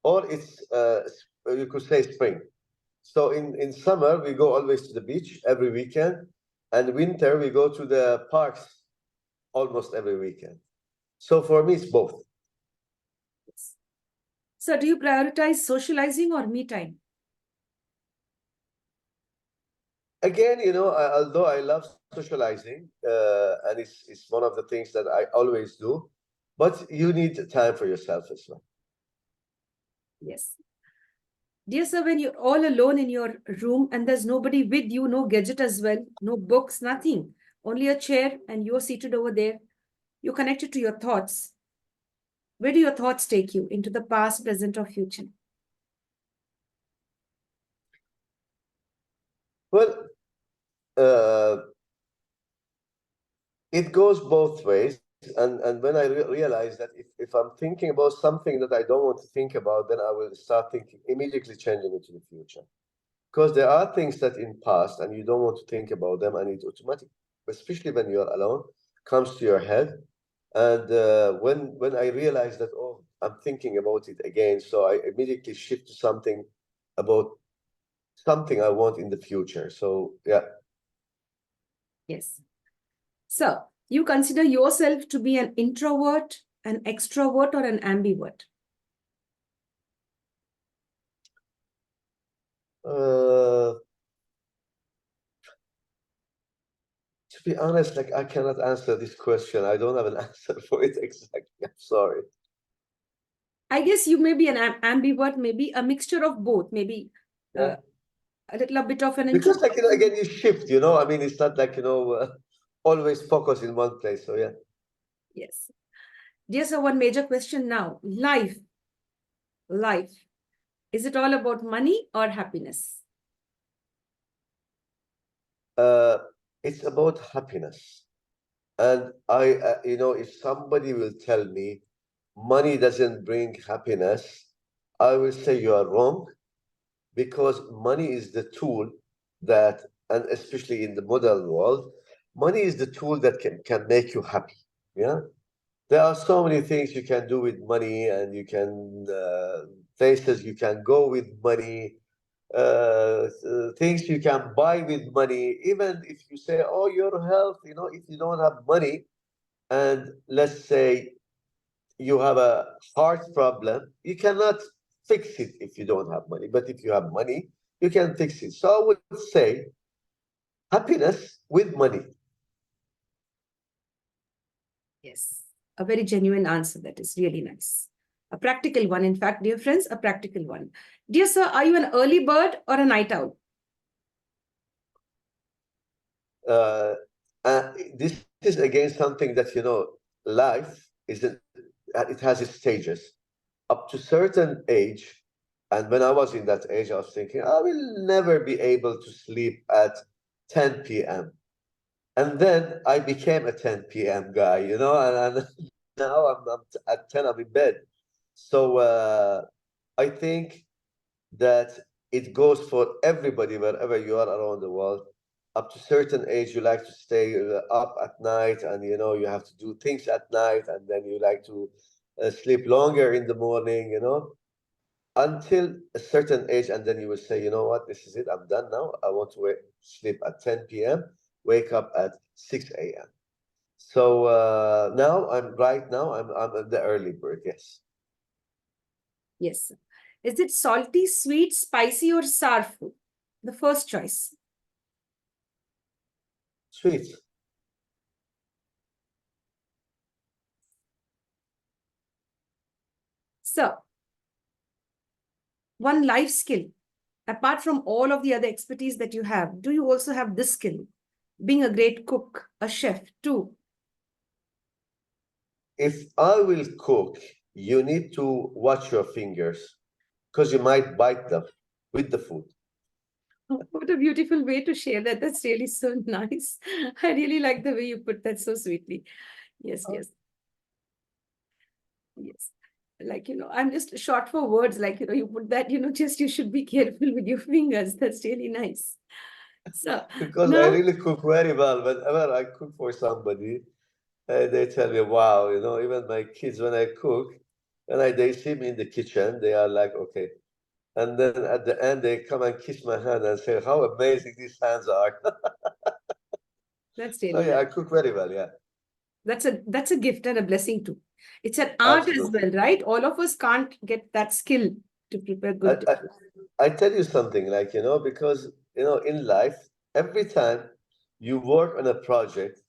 or it's, you could say spring. So in summer, we go always to the beach every weekend. And winter, we go to the parks almost every weekend. So for me, it's both. Yes. So do you prioritize socializing or me time? Again, you know, although I love socializing, and it's one of the things that I always do, but you need time for yourself as well. Yes. Dear sir, when you're all alone in your room and there's nobody with you, no gadget as well, no books, nothing, only a chair and you're seated over there, you're connected to your thoughts. Where do your thoughts take you? Into the past, present, or future? Well, uh, it goes both ways. And when I realize that if I'm thinking about something that I don't want to think about, then I will start thinking, immediately changing it to the future. Because there are things that in past and you don't want to think about them, and it automatically, especially when you're alone, comes to your head. And when I realize that, oh, I'm thinking about it again, so I immediately shift to something about something I want in the future. So yeah. Yes. So, you consider yourself to be an introvert, an extrovert, or an ambivert? Uh, to be honest, like I cannot answer this question. I don't have an answer for it exactly. I'm sorry. I guess you may be an ambivert, maybe a mixture of both, maybe Yeah. a little bit of an Because, introvert. like, you know, again, you shift, you know, I mean, it's not like, you know, always focus in one place. So yeah. Yes. Just one major question now. Life. Is it all about money or happiness? uh, it's about happiness. And you know, if somebody will tell me money doesn't bring happiness, I will say you are wrong, because money is the tool that, and especially in the modern world, money is the tool that can make you happy. Yeah. There are so many things you can do with money, and you can, places you can go with money, things you can buy with money. Even if you say, oh, your health, you know, if you don't have money, and let's say you have a heart problem, you cannot fix it if you don't have money. But if you have money, you can fix it. So I would say happiness with money. Yes, a very genuine answer. That is really nice. A practical one. In fact, dear friends, a practical one. Dear sir, are you an early bird or a night owl? This is again something that, you know, life is it has its stages. Up to certain age, and when I was in that age, I was thinking I will never be able to sleep at 10 p.m. And then I became a 10 p.m. guy, you know, and now I'm at 10, I'm in bed. So I think that it goes for everybody wherever you are around the world. Up to certain age, you like to stay up at night, and you know you have to do things at night, and then you like to sleep longer in the morning, you know, until a certain age, and then you will say, you know what, this is it, I'm done now. I want to sleep at 10 p.m., wake up at 6 a.m. So now I'm the early bird, yes. Yes. Is it salty, sweet, spicy, or sour food? The first choice. Sweet. So, one life skill, apart from all of the other expertise that you have, do you also have this skill? Being a great cook, a chef too. If I will cook, you need to watch your fingers because you might bite them with the food. What a beautiful way to share that. That's really so nice. I really like the way you put that so sweetly. Yes, yes. Yes. Like, you know, I'm just short for words. Like, you know, you put that, you know, just you should be careful with your fingers. That's really nice. So Because I now, really cook very well. Whenever I cook for somebody, they tell me, wow, you know, even my kids, when I cook, they see me in the kitchen, they are like, okay. And then at the end, they come and kiss my hand and say, how amazing these hands are. that's So really yeah, I nice. cook very well, yeah. That's a gift and a blessing too. It's an art as Absolutely. well, right? All of us can't get that skill to prepare I, good I, dishes. I tell you something, like, you know, because, you know, in life, every time you work on a project,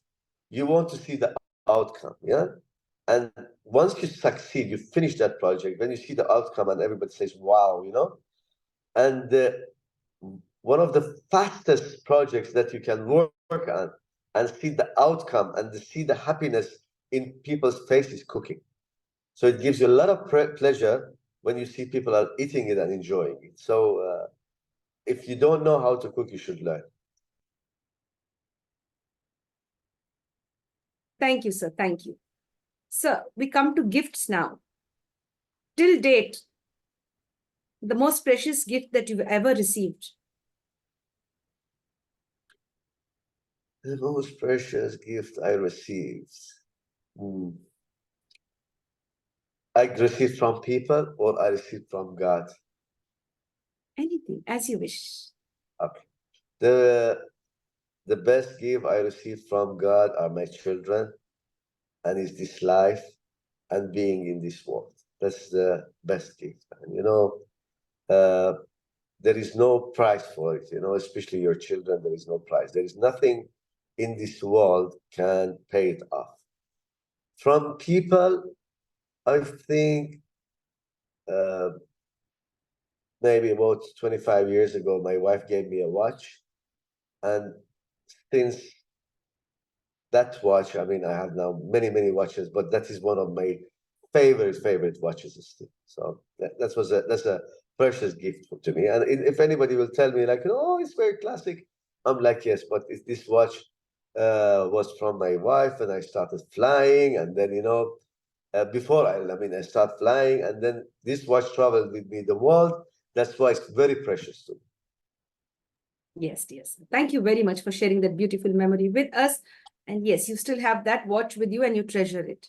you want to see the outcome, yeah? And once you succeed, you finish that project, when you see the outcome and everybody says, wow, you know? And one of the fastest projects that you can work on and see the outcome and see the happiness in people's faces cooking. So it gives you a lot of pleasure when you see people are eating it and enjoying it. So if you don't know how to cook, you should learn. Thank you, sir. Thank you. So we come to gifts now. Till date, the most precious gift that you've ever received. The most precious gift I received. Hmm. I received from people or I received from God? Anything, as you wish. Okay. The best gift I received from God are my children, and is this life and being in this world. That's the best gift. And you know, there is no price for it, you know, especially your children, there is no price. There is nothing in this world can pay it off. From people, I think uh, maybe about 25 years ago, my wife gave me a watch. And since that watch, I mean, I have now many watches, but that is one of my favorite watches still. So that's a precious gift to me. And if anybody will tell me like, oh, it's very classic, I'm like, yes, but this watch was from my wife, and I started flying, and then you know, before I start flying, and then this watch traveled with me the world. That's why it's very precious to me. Yes, yes. Thank you very much for sharing that beautiful memory with us. And yes, you still have that watch with you and you treasure it.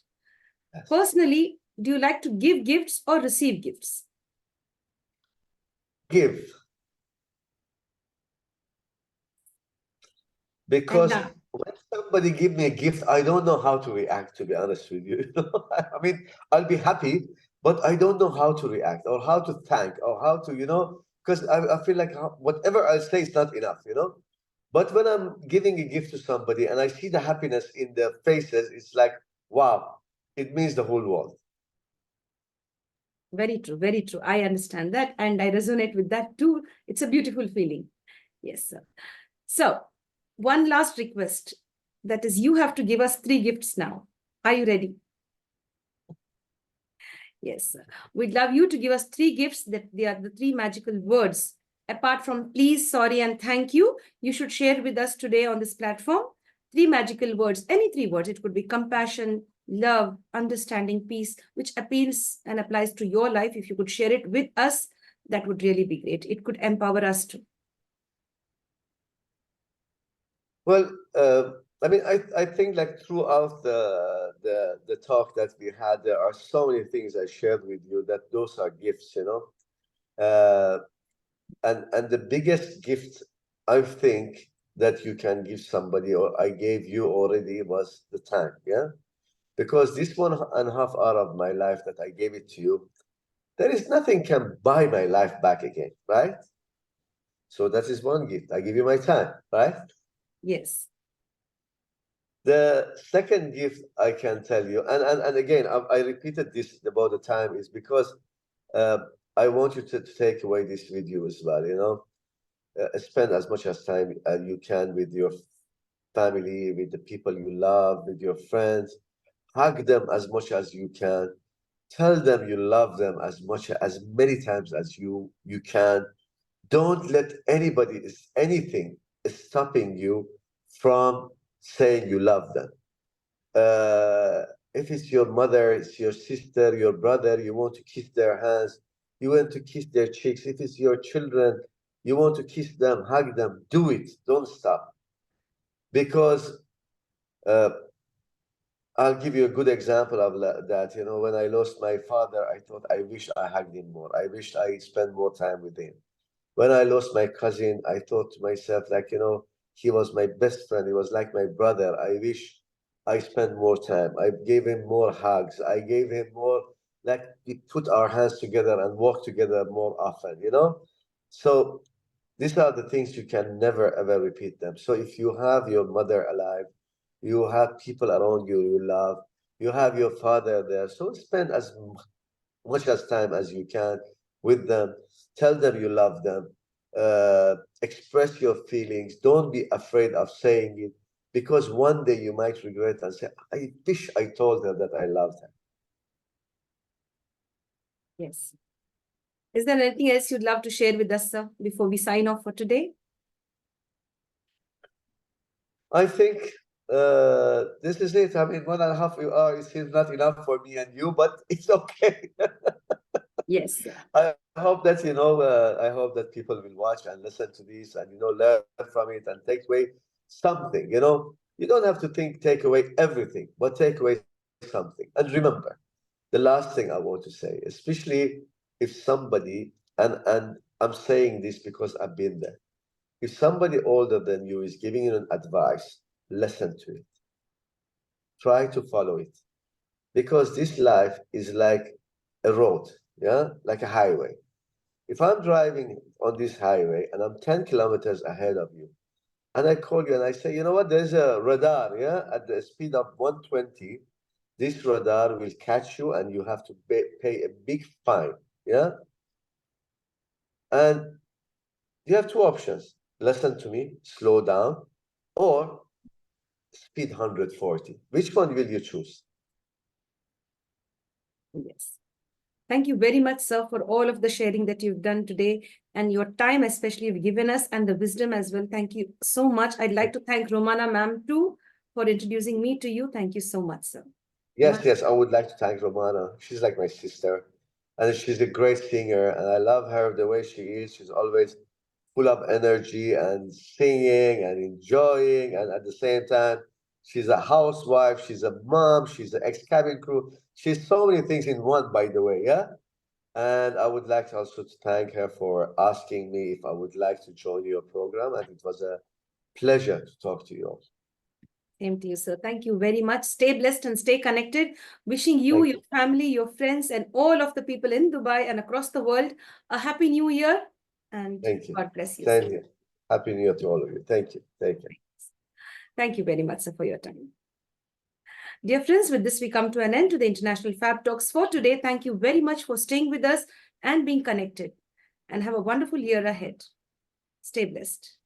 Yes. Personally, do you like to give gifts or receive gifts? Give. And Because now, somebody give me a gift, I don't know how to react, to be honest with you. I mean, I'll be happy, but I don't know how to react or how to thank or how to, because I feel like whatever I say is not enough. But when I'm giving a gift to somebody and I see the happiness in their faces, it's like, wow, it means the whole world. Very true, very true. I understand that and I resonate with that too. It's a beautiful feeling. Yes, sir. So, one last request. That is, you have to give us 3 gifts now. Are you ready? Yes, sir. We'd love you to give us 3 gifts that they are the 3 magical words. Apart from please, sorry, and thank you, you should share with us today on this platform 3 magical words, any 3 words. It could be compassion, love, understanding, peace, which appeals and applies to your life. If you could share it with us, that would really be great. It could empower us too. Well, I mean, I think like throughout the talk that we had, there are so many things I shared with you that those are gifts. And the biggest gift I think that you can give somebody, or I gave you already, was the time, yeah? Because this 1.5 hour of my life that I gave it to you, there is nothing can buy my life back again, right? So that is one gift. I give you my time, right? Yes. The second gift I can tell you, and again, I repeated this about the time, is because I want you to take away this with you as well. Spend as much as time as you can with your family, with the people you love, with your friends. Hug them as much as you can. Tell them you love them as many times as you can. Don't let anything stopping you from saying you love them. If it's your mother, it's your sister, your brother, you want to kiss their hands, you want to kiss their cheeks. If it's your children, you want to kiss them, hug them, do it. Don't stop. Because I'll give you a good example of that. When I lost my father, I thought, I wish I hugged him more. I wished I spent more time with him. When I lost my cousin, I thought to myself, like, he was my best friend. He was like my brother. I wish I spent more time. I gave him more hugs. I gave him more, like, we put our hands together and walk together more often. So these are the things you can never, ever repeat them. So if you have your mother alive, you have people around you love, you have your father there, so spend as much as time as you can with them. Tell them you love them. Express your feelings. Don't be afraid of saying it, because one day you might regret and say, I wish I told her that I loved her. Yes. Is there anything else you'd love to share with us, sir, before we sign off for today? I think this is it. I mean, 1.5 hours seems not enough for me and you, but it's okay. Yes, sir. I hope that I hope that people will watch and listen to this and learn from it and take away something. You don't have to take away everything, but take away something. And remember, the last thing I want to say, especially if somebody, and I'm saying this because I've been there, if somebody older than you is giving you an advice, listen to it. Try to follow it, because this life is like a road, yeah, like a highway. If I'm driving on this highway and I'm 10 kilometers ahead of you, and I call you and I say, you know what, there's a radar, yeah, at the speed of 120, this radar will catch you and you have to pay a big fine, yeah? And you have two options: listen to me, slow down, or speed 140. Which one will you choose? Yes. Thank you very much, sir, for all of the sharing that you've done today and your time, especially, you've given us, and the wisdom as well. Thank you so much. I'd like to thank Romana ma'am too for introducing me to you. Thank you so much, sir. Yes, I would like to thank Romana. She's like my sister, and she's a great singer, and I love her the way she is. She's always full of energy and singing and enjoying, and at the same time, she's a housewife, she's a mom, she's an ex-cabin crew. She's so many things in one, by the way, yeah? And I would like also to thank her for asking me if I would like to join your program, and it was a pleasure to talk to you all. Same to you, sir. Thank you very much. Stay blessed and stay connected. Wishing you, Thank your you. family, your friends, and all of the people in Dubai and across the world a happy new year. And Thank you. God bless you, Same sir. here. Happy New Year to all of you. Thank you. Thank you. Thank you very much, sir, for your time. Dear friends, with this we come to an end to the International Fab Talks for today. Thank you very much for staying with us and being connected. And have a wonderful year ahead. Stay blessed.